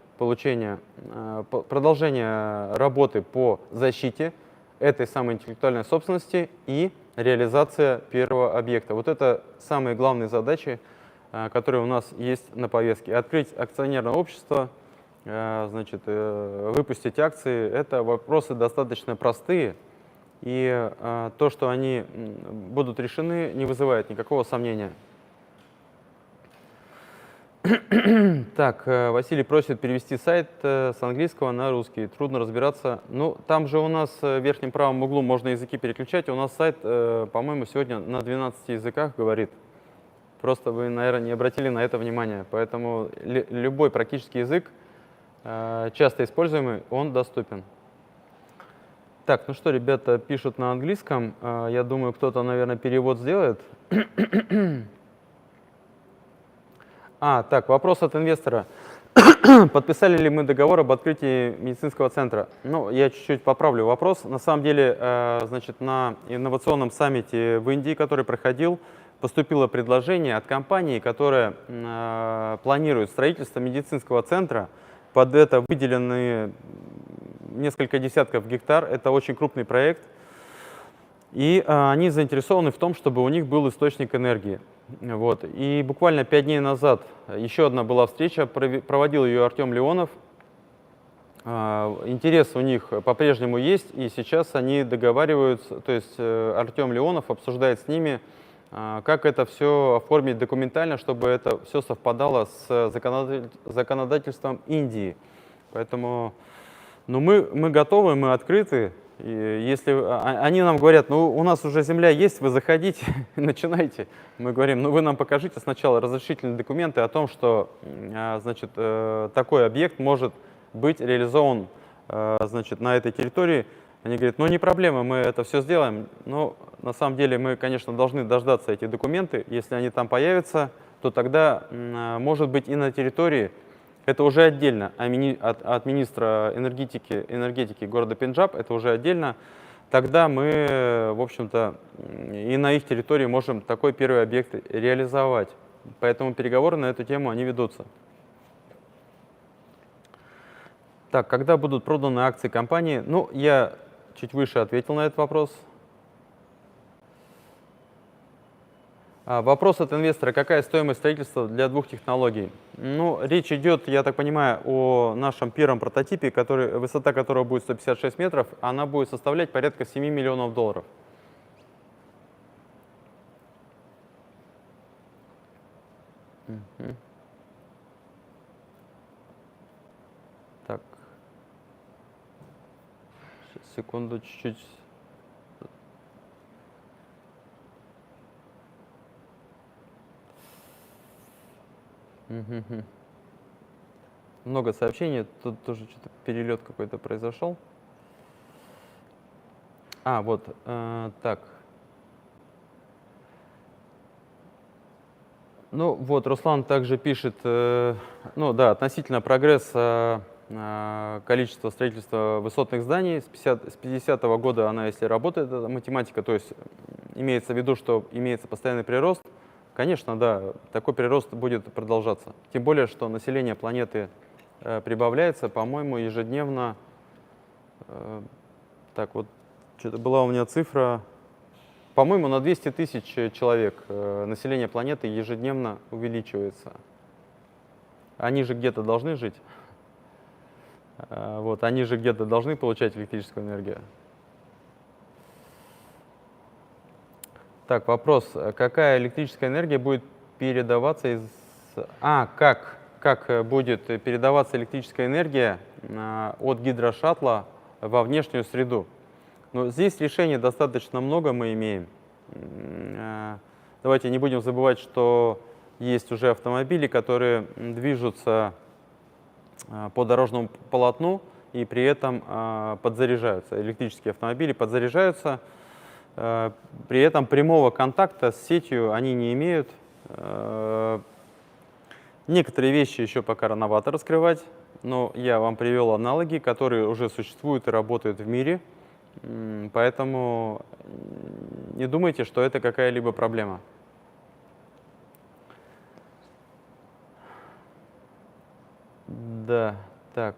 A: работы по защите этой самой интеллектуальной собственности и реализация первого объекта. Вот это самые главные задачи, которые у нас есть на повестке. Открыть акционерное общество, значит, выпустить акции – это вопросы достаточно простые, и то, что они будут решены, не вызывает никакого сомнения. Так, Василий просит перевести сайт с английского на русский. Трудно разбираться. Ну, там же у нас в верхнем правом углу можно языки переключать. У нас сайт, по-моему, сегодня на 12 языках говорит. Просто вы, наверное, не обратили на это внимание. Поэтому любой практический язык, часто используемый, он доступен. Так, ну что, ребята пишут на английском. Я думаю, кто-то, наверное, перевод сделает. Так, вопрос от инвестора. Подписали ли мы договор об открытии медицинского центра? Ну, я чуть-чуть поправлю вопрос. На самом деле, значит, на инновационном саммите в Индии, который проходил, поступило предложение от компании, которая планирует строительство медицинского центра. Под это выделены несколько десятков гектар. Это очень крупный проект. И они заинтересованы в том, чтобы у них был источник энергии. Вот. И буквально 5 дней назад еще одна была встреча, проводил ее Артем Леонов. Интерес у них по-прежнему есть, и сейчас они договариваются, то есть Артем Леонов обсуждает с ними, как это все оформить документально, чтобы это все совпадало с законодательством Индии. Поэтому мы готовы, мы открыты. И если они нам говорят, ну у нас уже земля есть, вы заходите, начинайте. Мы говорим, ну вы нам покажите сначала разрешительные документы о том, что значит, такой объект может быть реализован значит, на этой территории. Они говорят, ну не проблема, мы это все сделаем. Но на самом деле мы, конечно, должны дождаться эти документы. Если они там появятся, то тогда, может быть, и на территории. Это уже отдельно от министра энергетики города Пенджаб, это уже отдельно. Тогда мы, в общем-то, и на их территории можем такой первый объект реализовать. Поэтому переговоры на эту тему, они ведутся. Так, когда будут проданы акции компании? Ну, я чуть выше ответил на этот вопрос. Вопрос от инвестора. Какая стоимость строительства для двух технологий? Ну, речь идет, я так понимаю, о нашем первом прототипе, высота которого будет 156 метров. Она будет составлять порядка 7 миллионов долларов. Так. Сейчас, секунду, чуть-чуть. Много сообщений, тут тоже что-то перелет какой-то произошел. Вот, так. Ну вот, Руслан также пишет, ну да, относительно прогресса количества строительства высотных зданий. С 50-го года она, если работает, эта математика, то есть имеется в виду, что имеется постоянный прирост. Конечно, да, такой прирост будет продолжаться. Тем более, что население планеты прибавляется, по-моему, ежедневно. Так вот, что-то была у меня цифра. По-моему, на 200 тысяч человек население планеты ежедневно увеличивается. Они же где-то должны жить. Вот, они же где-то должны получать электрическую энергию. Так, вопрос. Какая электрическая энергия будет передаваться из... Как будет передаваться электрическая энергия от гидрошаттла во внешнюю среду? Но здесь решений достаточно много мы имеем. Давайте не будем забывать, что есть уже автомобили, которые движутся по дорожному полотну и при этом подзаряжаются. Электрические автомобили подзаряжаются. При этом прямого контакта с сетью они не имеют. Некоторые вещи еще пока рановато раскрывать, но я вам привел аналоги, которые уже существуют и работают в мире. Поэтому не думайте, что это какая-либо проблема. Да, так.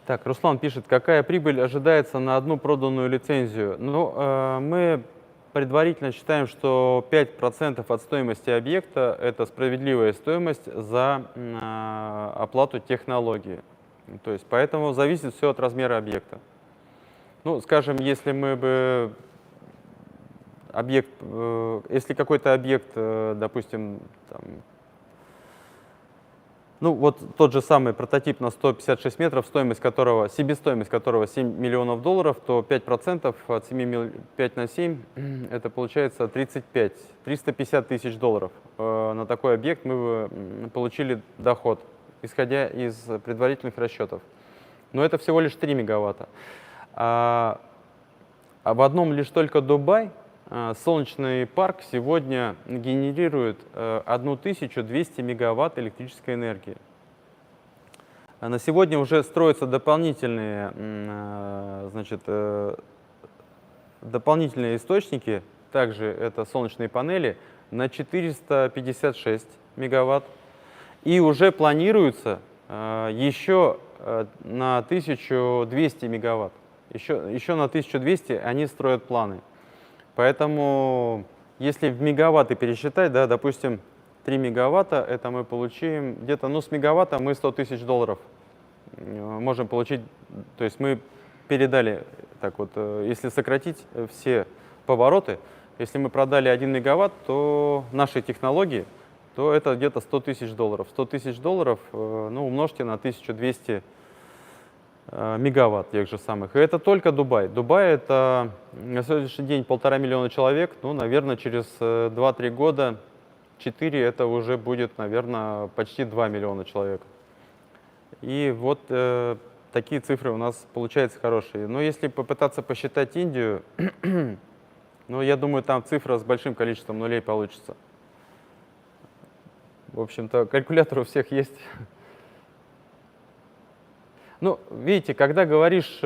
A: Так, Руслан пишет, какая прибыль ожидается на одну проданную лицензию? Ну, мы предварительно считаем, что 5% от стоимости объекта – это справедливая стоимость за оплату технологии. То есть, поэтому зависит все от размера объекта. Ну, скажем, если мы бы если какой-то объект, допустим, там, Ну, вот тот же самый прототип на 156 метров, себестоимость которого $7 миллионов, то 5% от 5 на 7, это получается 350 тысяч долларов. На такой объект мы получили доход, исходя из предварительных расчетов. Но это всего лишь 3 мегаватта. А в одном лишь только Дубай солнечный парк сегодня генерирует 1200 мегаватт электрической энергии. На сегодня уже строятся дополнительные источники, также это солнечные панели, на 456 мегаватт. И уже планируется еще на 1200 мегаватт. Еще на 1200 они строят планы. Поэтому, если в мегаватты пересчитать, да, допустим, 3 мегаватта, это мы получим где-то, ну, с мегаватта мы 100 тысяч долларов можем получить. То есть мы передали, так вот, если сократить все повороты, если мы продали 1 мегаватт, то наши технологии, то это где-то 100 тысяч долларов. 100 тысяч долларов, ну, умножьте на 1200 мегаватт тех же самых. И это только Дубай. Дубай — это на сегодняшний день 1,5 миллиона человек. Ну, наверное, через 2-3 года, 4, это уже будет, наверное, почти 2 миллиона человек. И вот такие цифры у нас получаются хорошие. Но если попытаться посчитать Индию, ну, я думаю, там цифра с большим количеством нулей получится. В общем-то, калькулятор у всех есть. Ну, видите, когда говоришь,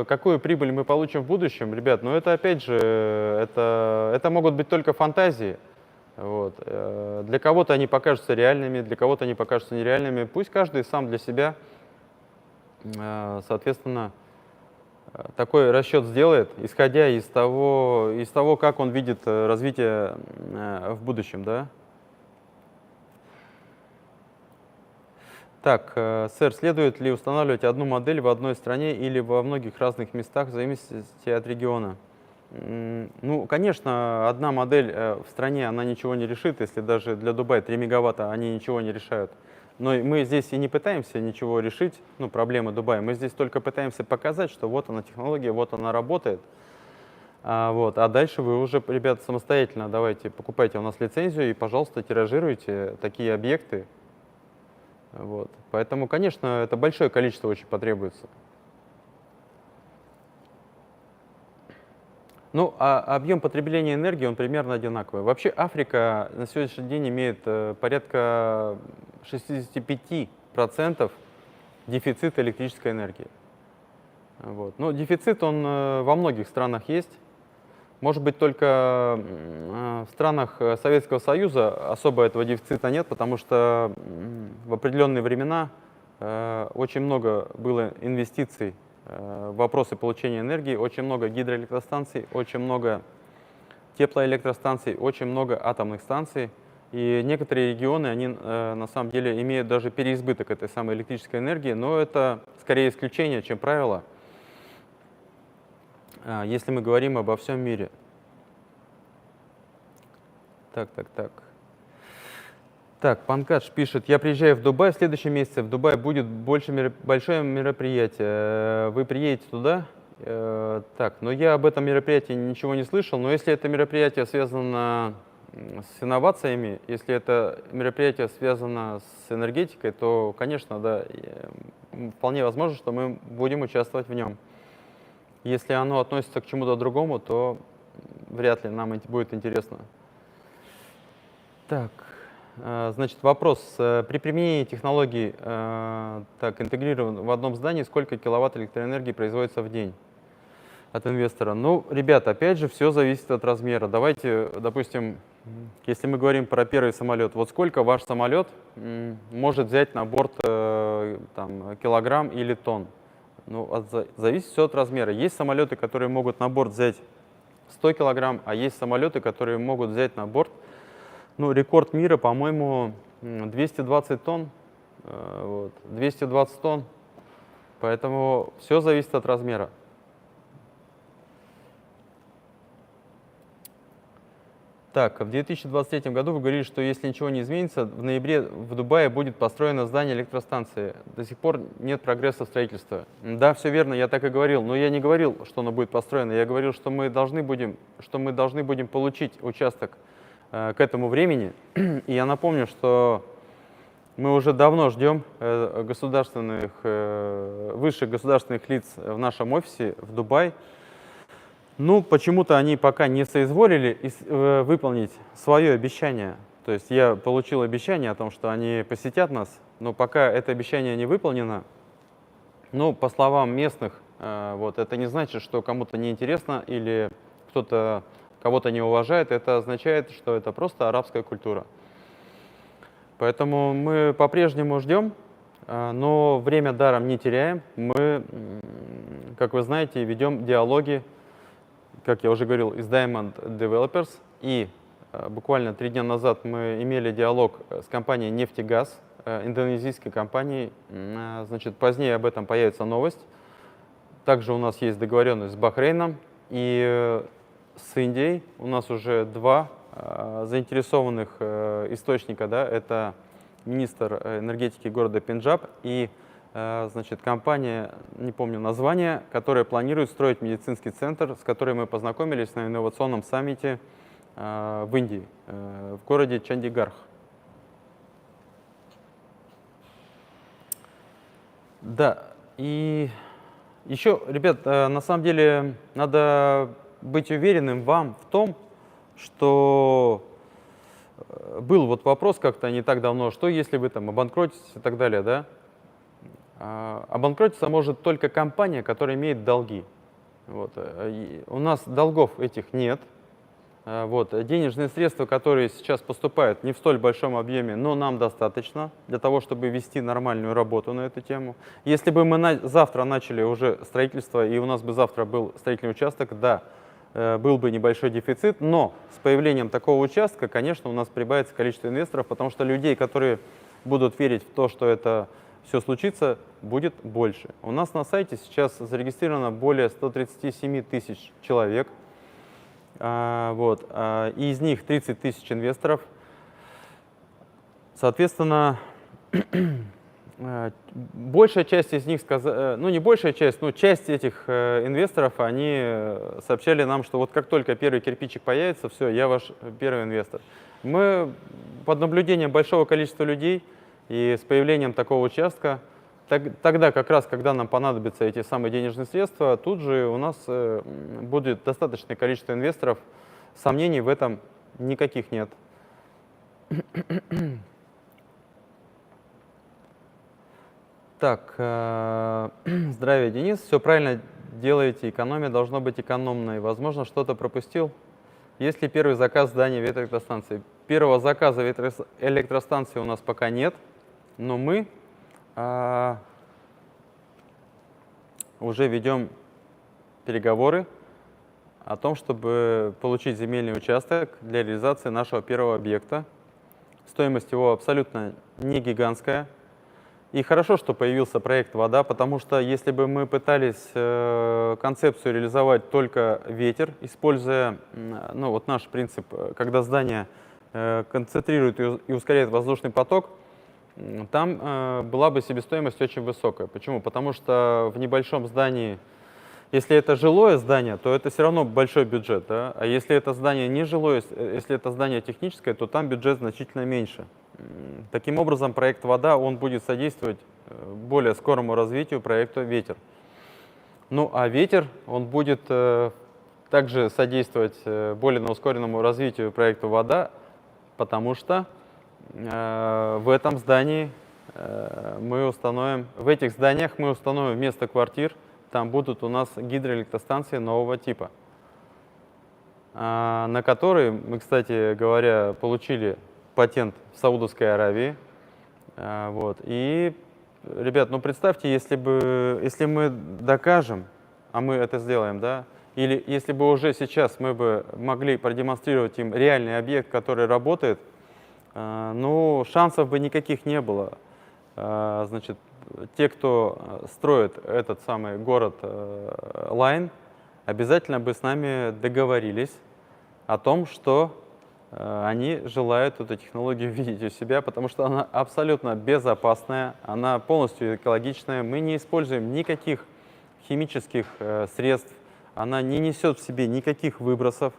A: какую прибыль мы получим в будущем, ребят, ну это опять же, это могут быть только фантазии. Вот. Для кого-то они покажутся реальными, для кого-то они покажутся нереальными. Пусть каждый сам для себя, соответственно, такой расчет сделает, исходя из того, как он видит развитие в будущем, да? Так, сэр, следует ли устанавливать одну модель в одной стране или во многих разных местах в зависимости от региона? Ну, конечно, одна модель в стране, она ничего не решит, если даже для Дубая 3 мегаватта они ничего не решают. Но мы здесь и не пытаемся ничего решить, ну, проблемы Дубая. Мы здесь только пытаемся показать, что вот она технология, вот она работает. А дальше вы уже, ребята, самостоятельно давайте, покупайте у нас лицензию и, пожалуйста, тиражируйте такие объекты. Вот. Поэтому, конечно, это большое количество очень потребуется. Ну, а объем потребления энергии, он примерно одинаковый. Вообще Африка на сегодняшний день имеет порядка 65% дефицита электрической энергии. Вот. Но дефицит, он во многих странах есть. Может быть, только в странах Советского Союза особо этого дефицита нет, потому что в определенные времена очень много было инвестиций в вопросы получения энергии, очень много гидроэлектростанций, очень много теплоэлектростанций, очень много атомных станций. И некоторые регионы, они на самом деле имеют даже переизбыток этой самой электрической энергии, но это скорее исключение, чем правило, если мы говорим обо всем мире. Так, Панкадж пишет: я приезжаю в Дубай в следующем месяце. В Дубае будет большое мероприятие. Вы приедете туда? Так, но я об этом мероприятии ничего не слышал. Но если это мероприятие связано с инновациями, если это мероприятие связано с энергетикой, то, конечно, да, вполне возможно, что мы будем участвовать в нем. Если оно относится к чему-то другому, то вряд ли нам будет интересно. Так, значит, вопрос. При применении технологий, интегрирован в одном здании, сколько киловатт электроэнергии производится в день от инвестора? Ну, ребята, опять же, все зависит от размера. Давайте, допустим, если мы говорим про первый самолет, вот сколько ваш самолет может взять на борт килограмм или тонн? Ну, зависит все от размера. Есть самолеты, которые могут на борт взять 100 килограмм, а есть самолеты, которые могут взять на борт, ну, рекорд мира, по-моему, 220 тонн. 220 тонн. Поэтому все зависит от размера. Так, в 2023 году вы говорили, что если ничего не изменится, в ноябре в Дубае будет построено здание электростанции. До сих пор нет прогресса строительства. Да, все верно, я так и говорил, но я не говорил, что оно будет построено. Я говорил, что мы должны будем получить участок к этому времени. И я напомню, что мы уже давно ждем высших государственных лиц в нашем офисе в Дубае. Ну, почему-то они пока не соизволили выполнить свое обещание. То есть я получил обещание о том, что они посетят нас, но пока это обещание не выполнено, ну, по словам местных, вот, это не значит, что кому-то неинтересно или кто-то кого-то не уважает. Это означает, что это просто арабская культура. Поэтому мы по-прежнему ждем, но время даром не теряем. Мы, как вы знаете, ведем диалоги, как я уже говорил, из Diamond Developers. И буквально 3 дня назад мы имели диалог с компанией «Нефтегаз», индонезийской компанией. Значит, позднее об этом появится новость. Также у нас есть договоренность с Бахрейном и с Индией. У нас уже 2 заинтересованных источника. Да, это министр энергетики города Пенджаб и значит, компания, не помню название, которая планирует строить медицинский центр, с которой мы познакомились на инновационном саммите в Индии, в городе Чандигарх. Да, и еще, ребят, на самом деле надо быть уверенным вам в том, что был вот вопрос как-то не так давно, что если вы там обанкротитесь и так далее, да? Обанкротиться может только компания, которая имеет долги. Вот. У нас долгов этих нет. Вот. Денежные средства, которые сейчас поступают, не в столь большом объеме, но нам достаточно для того, чтобы вести нормальную работу на эту тему. Если бы мы завтра начали уже строительство, и у нас бы завтра был строительный участок, да, был бы небольшой дефицит, но с появлением такого участка, конечно, у нас прибавится количество инвесторов, потому что людей, которые будут верить в то, что это все случится, будет больше. У нас на сайте сейчас зарегистрировано более 137 тысяч человек, вот, и из них 30 тысяч инвесторов. Соответственно, большая часть из них, ну не большая часть, но часть этих инвесторов, они сообщали нам, что вот как только первый кирпичик появится, все, я ваш первый инвестор. Мы под наблюдением большого количества людей и с появлением такого участка, тогда как раз, когда нам понадобятся эти самые денежные средства, тут же у нас будет достаточное количество инвесторов, сомнений в этом никаких нет. Так, здравия, Денис. Все правильно делаете, экономия должно быть экономной. Возможно, что-то пропустил? Есть ли первый заказ здания ветроэлектростанции? Первого заказа электростанции у нас пока нет, но мы уже ведем переговоры о том, чтобы получить земельный участок для реализации нашего первого объекта. Стоимость его абсолютно не гигантская. И хорошо, что появился проект «Вода», потому что если бы мы пытались концепцию реализовать только ветер, используя ну, вот наш принцип, когда здание концентрирует и ускоряет воздушный поток, там была бы себестоимость очень высокая. Почему? Потому что в небольшом здании, если это жилое здание, то это все равно большой бюджет. Да? А если это здание не жилое, если это здание техническое, то там бюджет значительно меньше. Таким образом, проект «Вода» он будет содействовать более скорому развитию проекта «Ветер». Ну а «Ветер» он будет также содействовать более ускоренному развитию проекта «Вода», потому что в этом здании в этих зданиях мы установим вместо квартир, там будут у нас гидроэлектростанции нового типа, на которые мы, кстати говоря, получили патент в Саудовской Аравии. Вот. И, ребят, ну представьте, если мы докажем, а мы это сделаем, да, или если бы уже сейчас мы бы могли продемонстрировать им реальный объект, который работает, ну, шансов бы никаких не было. Значит, те, кто строит этот самый город Лайн, обязательно бы с нами договорились о том, что они желают эту технологию видеть у себя, потому что она абсолютно безопасная, она полностью экологичная. Мы не используем никаких химических средств, она не несет в себе никаких выбросов,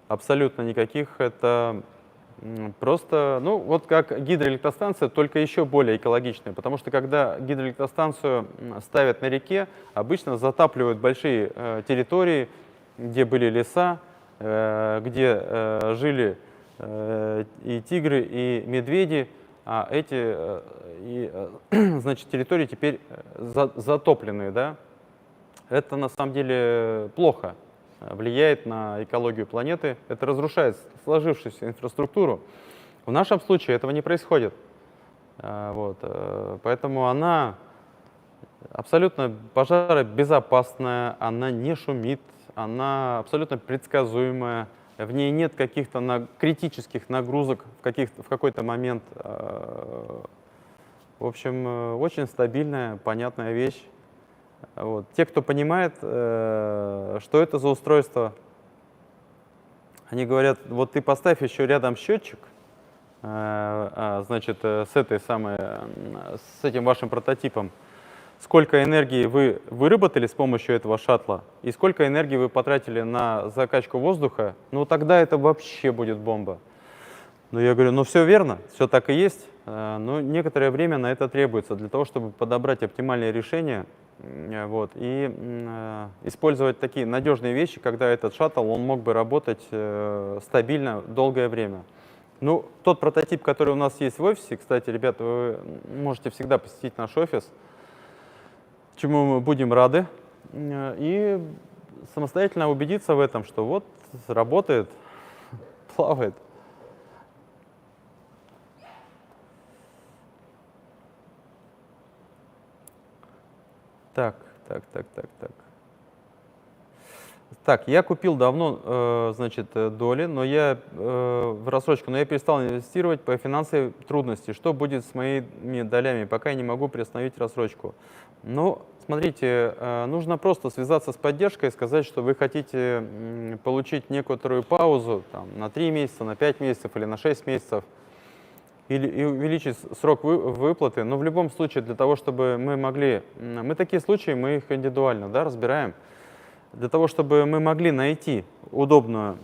A: абсолютно никаких. Это просто, ну, вот как гидроэлектростанция, только еще более экологичная, потому что когда гидроэлектростанцию ставят на реке, обычно затапливают большие территории, где были леса, где жили и тигры, и медведи, а эти значит, территории теперь затопленные, да? Это на самом деле плохо влияет на экологию планеты, это разрушает сложившуюся инфраструктуру. В нашем случае этого не происходит. Вот. Поэтому она абсолютно пожаробезопасная, она не шумит, она абсолютно предсказуемая, в ней нет каких-то критических нагрузок в какой-то момент. В общем, очень стабильная, понятная вещь. Вот. Те, кто понимает, что это за устройство, они говорят, вот ты поставь еще рядом счетчик, значит, с этим вашим прототипом, сколько энергии вы выработали с помощью этого шаттла и сколько энергии вы потратили на закачку воздуха, ну тогда это вообще будет бомба. Но я говорю, ну все верно, все так и есть, но некоторое время на это требуется для того, чтобы подобрать оптимальные решения. Вот, и использовать такие надежные вещи, когда этот шаттл он мог бы работать стабильно долгое время. Ну, тот прототип, который у нас есть в офисе, кстати, ребята, вы можете всегда посетить наш офис, чему мы будем рады, и самостоятельно убедиться в этом, что вот работает, плавает. Так. Так, я купил давно, значит, доли, но я в рассрочку, но я перестал инвестировать по финансовой трудности. Что будет с моими долями, пока я не могу приостановить рассрочку? Ну, смотрите, нужно просто связаться с поддержкой и сказать, что вы хотите получить некоторую паузу там, на 3 месяца, на 5 месяцев или на 6 месяцев, или увеличить срок выплаты. Но в любом случае, для того, чтобы мы могли, мы такие случаи, мы их индивидуально, да, разбираем. Для того, чтобы мы могли найти удобный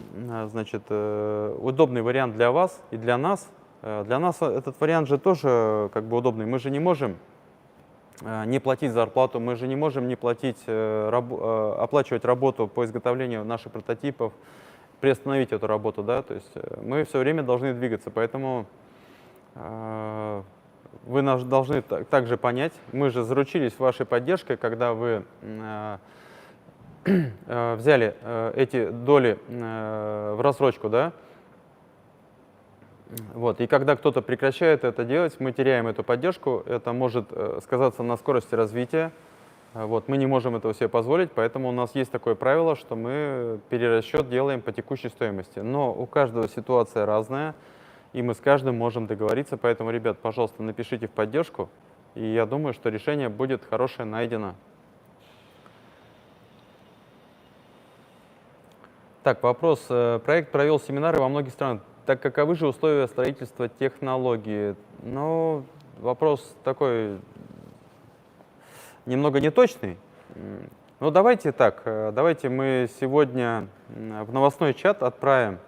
A: вариант для вас и для нас этот вариант же тоже как бы удобный. Мы же не можем не платить зарплату, мы же не можем не платить, оплачивать работу по изготовлению наших прототипов, приостановить эту работу, да, то есть мы все время должны двигаться, поэтому вы должны также понять, мы же заручились вашей поддержкой, когда вы взяли эти доли в рассрочку, да, вот, и когда кто-то прекращает это делать, мы теряем эту поддержку, это может сказаться на скорости развития, вот, мы не можем этого себе позволить, поэтому у нас есть такое правило, что мы перерасчет делаем по текущей стоимости, но у каждого ситуация разная, и мы с каждым можем договориться, поэтому, ребят, пожалуйста, напишите в поддержку, и я думаю, что решение будет хорошее найдено. Так, вопрос. Проект провел семинары во многих странах. Так каковы же условия строительства технологии? Ну, вопрос такой немного неточный. Ну, давайте так, давайте мы сегодня в новостной чат отправим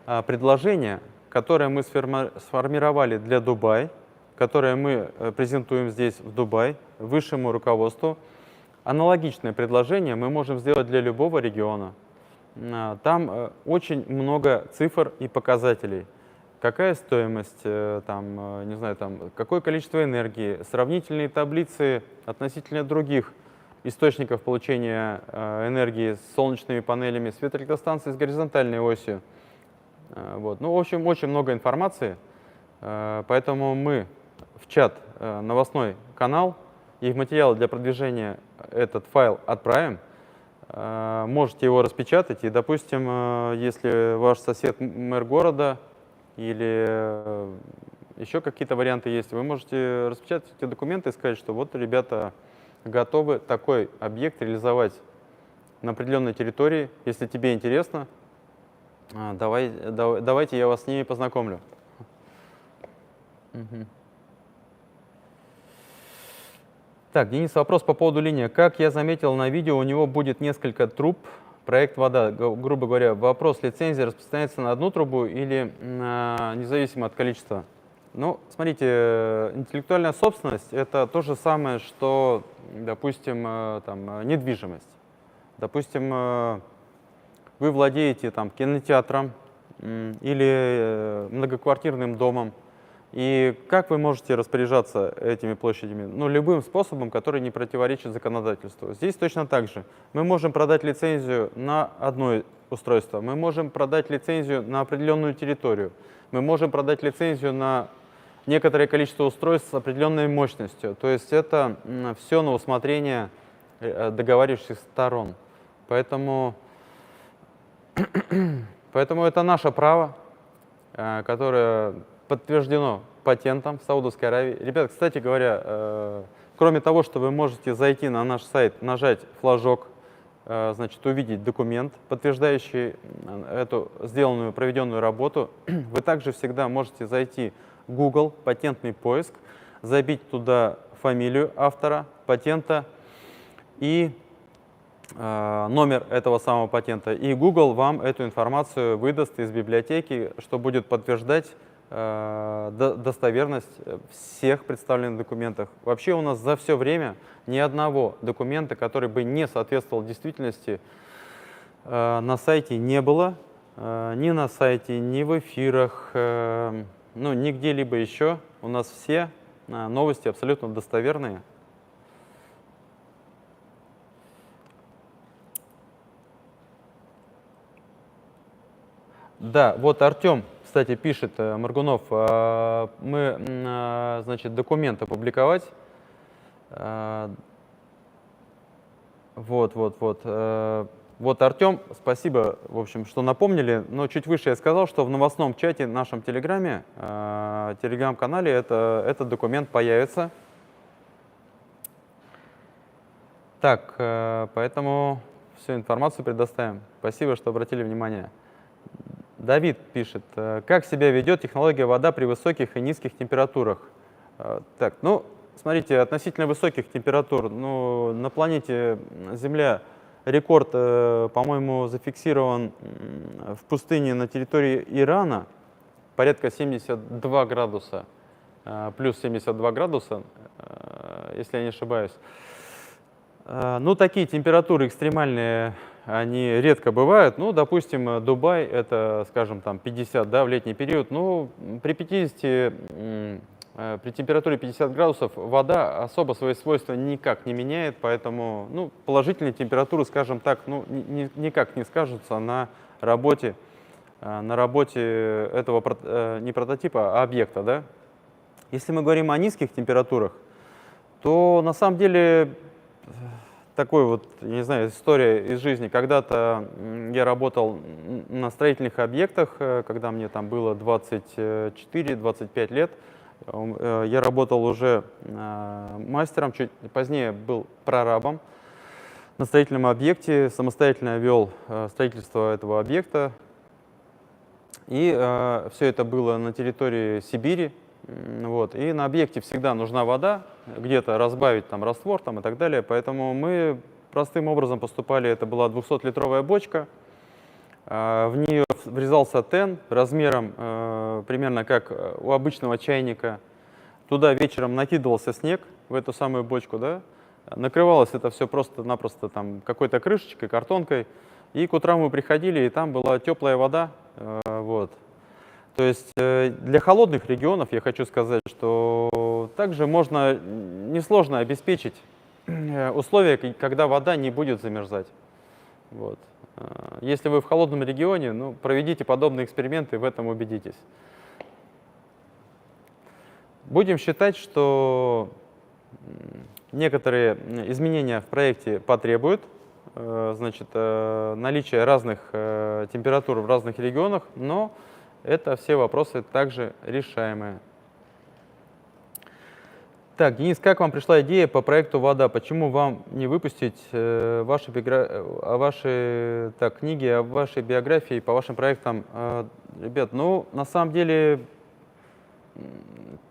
A: предложение, которое мы сформировали для Дубая, которое мы презентуем здесь в Дубае высшему руководству. Аналогичное предложение мы можем сделать для любого региона. Там очень много цифр и показателей. Какая стоимость, там, не знаю, там, какое количество энергии, сравнительные таблицы относительно других источников получения энергии с солнечными панелями, с ветроэлектростанцией с горизонтальной осью. Вот. Ну, в общем, очень много информации, поэтому мы в чат новостной канал и в материалы для продвижения этот файл отправим. Можете его распечатать, и, допустим, если ваш сосед мэр города или еще какие-то варианты есть, вы можете распечатать эти документы и сказать, что вот ребята готовы такой объект реализовать на определенной территории, если тебе интересно, Давайте я вас с ними познакомлю. Мгм. Так, Денис, вопрос по поводу линии. Как я заметил на видео, у него будет несколько труб. Проект «Вода». Грубо говоря, вопрос лицензии распространяется на одну трубу или независимо от количества? Ну, смотрите, интеллектуальная собственность — это то же самое, что, допустим, недвижимость. Допустим, вы владеете там кинотеатром или многоквартирным домом. И как вы можете распоряжаться этими площадями? Ну, любым способом, который не противоречит законодательству. Здесь точно так же. Мы можем продать лицензию на одно устройство, мы можем продать лицензию на определенную территорию, мы можем продать лицензию на некоторое количество устройств с определенной мощностью. То есть это все на усмотрение договаривающихся сторон. Поэтому это наше право, которое подтверждено патентом в Саудовской Аравии. Ребята, кстати говоря, кроме того, что вы можете зайти на наш сайт, нажать флажок, значит, увидеть документ, подтверждающий эту сделанную, проведенную работу, вы также всегда можете зайти в Google, патентный поиск, забить туда фамилию автора патента и номер этого самого патента. И Google вам эту информацию выдаст из библиотеки, что будет подтверждать достоверность всех представленных документов. Вообще у нас за все время ни одного документа, который бы не соответствовал действительности, на сайте не было. Ни на сайте, ни в эфирах, ну, ни где-либо еще. У нас все новости абсолютно достоверные. Да, вот Артем, кстати, пишет, Моргунов, мы, значит, документ опубликовать. Вот, Артем, спасибо, в общем, что напомнили, но чуть выше я сказал, что в новостном чате, в нашем Телеграме, Телеграм-канале этот документ появится. Так, поэтому всю информацию предоставим. Спасибо, что обратили внимание. Давид пишет, как себя ведет технология вода при высоких и низких температурах? Так, ну, смотрите, относительно высоких температур, ну, на планете Земля рекорд, по-моему, зафиксирован в пустыне на территории Ирана, порядка 72 градуса, плюс 72 градуса, если я не ошибаюсь. Ну, такие температуры экстремальные, они редко бывают. Ну, допустим, Дубай — это, скажем, там 50, да, в летний период. Ну, при температуре 50 градусов вода особо свои свойства никак не меняет, поэтому, ну, положительные температуры, скажем так, ну, никак не скажутся на работе этого не прототипа, а объекта, да. Если мы говорим о низких температурах, то на самом деле такой вот, я не знаю, история из жизни. Когда-то я работал на строительных объектах, когда мне там было 24-25 лет. Я работал уже мастером, чуть позднее был прорабом на строительном объекте, самостоятельно вел строительство этого объекта. И все это было на территории Сибири. Вот. И на объекте всегда нужна вода, где-то разбавить там раствор там, и так далее. Поэтому мы простым образом поступали. Это была 200-литровая бочка. В нее врезался тен размером примерно как у обычного чайника. Туда вечером накидывался снег в эту самую бочку, да? Накрывалось это все просто-напросто там какой-то крышечкой, картонкой. И к утрам мы приходили, и там была теплая вода. Вот. То есть для холодных регионов я хочу сказать, что также можно несложно обеспечить условия, когда вода не будет замерзать. Вот. Если вы в холодном регионе, ну, проведите подобные эксперименты, в этом убедитесь. Будем считать, что некоторые изменения в проекте потребуют, значит, наличие разных температур в разных регионах, но это все вопросы также решаемые. Так, Денис, как вам пришла идея по проекту «Вода»? Почему вам не выпустить ваши книги о вашей биографии по вашим проектам? Ребят, ну, на самом деле,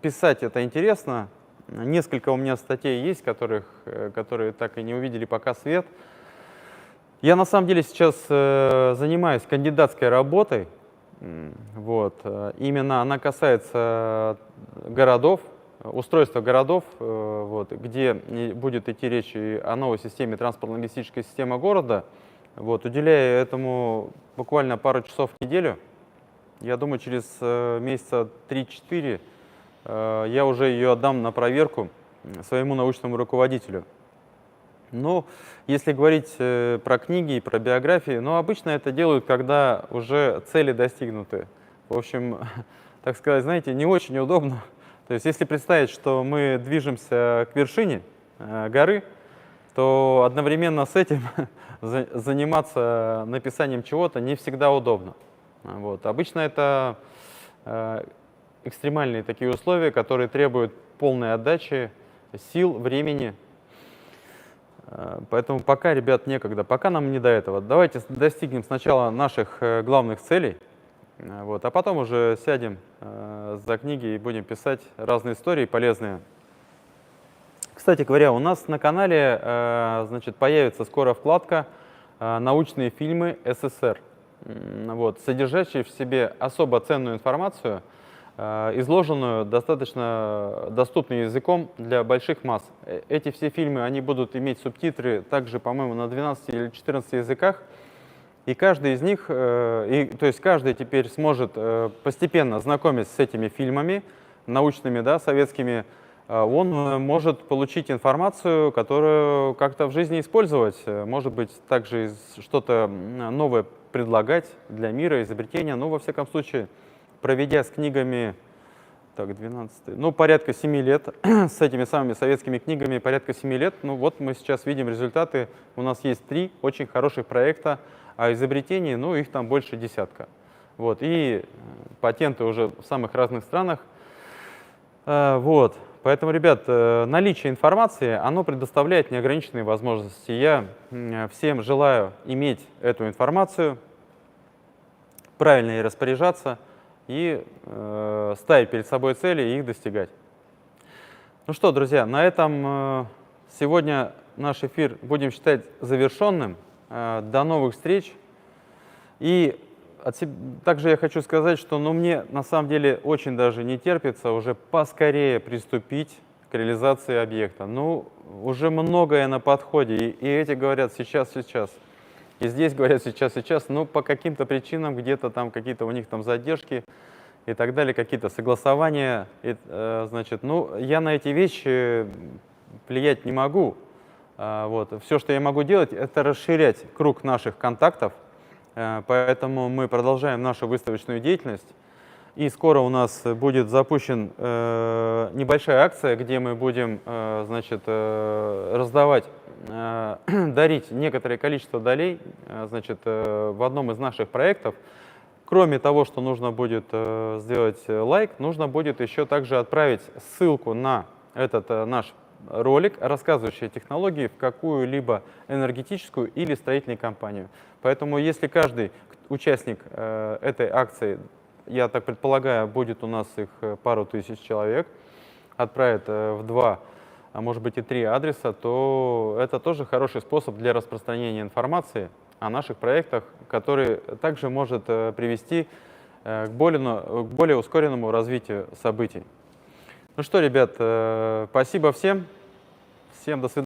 A: писать это интересно. Несколько у меня статей есть, которые так и не увидели пока свет. Я на самом деле сейчас занимаюсь кандидатской работой. Вот. Именно она касается городов, устройства городов, вот, где будет идти речь и о новой системе транспортно-логистической системы города. Вот, уделяя этому буквально пару часов в неделю. Я думаю, через месяца 3-4 я уже ее отдам на проверку своему научному руководителю. Ну, если говорить про книги и про биографии, ну, обычно это делают, когда уже цели достигнуты. В общем, так сказать, знаете, не очень удобно. То есть, если представить, что мы движемся к вершине горы, то одновременно с этим заниматься написанием чего-то не всегда удобно. Вот. Обычно это экстремальные такие условия, которые требуют полной отдачи сил, времени. Поэтому пока, ребят, некогда, пока нам не до этого. Давайте достигнем сначала наших главных целей, вот, а потом уже сядем за книги и будем писать разные истории полезные. Кстати говоря, у нас на канале значит, появится скоро вкладка «Научные фильмы СССР», вот, содержащие в себе особо ценную информацию, изложенную достаточно доступным языком для больших масс. Эти все фильмы, они будут иметь субтитры также, по-моему, на 12 или 14 языках. И каждый из них, то есть каждый теперь сможет постепенно знакомиться с этими фильмами научными, да, советскими. Он может получить информацию, которую как-то в жизни использовать, может быть, также что-то новое предлагать для мира, изобретения. Но, во всяком случае, проведя с книгами, так, 12, ну, порядка 7 лет, с этими самыми советскими книгами порядка 7 лет, ну, вот мы сейчас видим результаты. У нас есть 3 очень хороших проекта, а изобретений, ну, их там больше десятка. Вот, и патенты уже в самых разных странах. Вот, поэтому, ребят, наличие информации, оно предоставляет неограниченные возможности. Я всем желаю иметь эту информацию, правильно ей распоряжаться и ставить перед собой цели и их достигать. Ну что, друзья, на этом сегодня наш эфир будем считать завершенным. До новых встреч. И также я хочу сказать, что мне на самом деле очень даже не терпится уже поскорее приступить к реализации объекта. Ну, уже многое на подходе, и эти говорят сейчас, и здесь говорят сейчас, но по каким-то причинам где-то там какие-то у них там задержки и так далее, какие-то согласования. Значит, ну, я на эти вещи влиять не могу. Вот. Все, что я могу делать, это расширять круг наших контактов, поэтому мы продолжаем нашу выставочную деятельность. И скоро у нас будет запущен небольшая акция, где мы будем значит, раздавать, дарить некоторое количество долей значит, в одном из наших проектов. Кроме того, что нужно будет сделать лайк, нужно будет еще также отправить ссылку на этот наш ролик, рассказывающий о технологии в какую-либо энергетическую или строительную компанию. Поэтому если каждый участник этой акции, я так предполагаю, будет у нас их пару тысяч человек, отправит в 2, а может быть и 3 адреса, то это тоже хороший способ для распространения информации о наших проектах, который также может привести к более ускоренному развитию событий. Ну что, ребят, спасибо всем. Всем до свидания.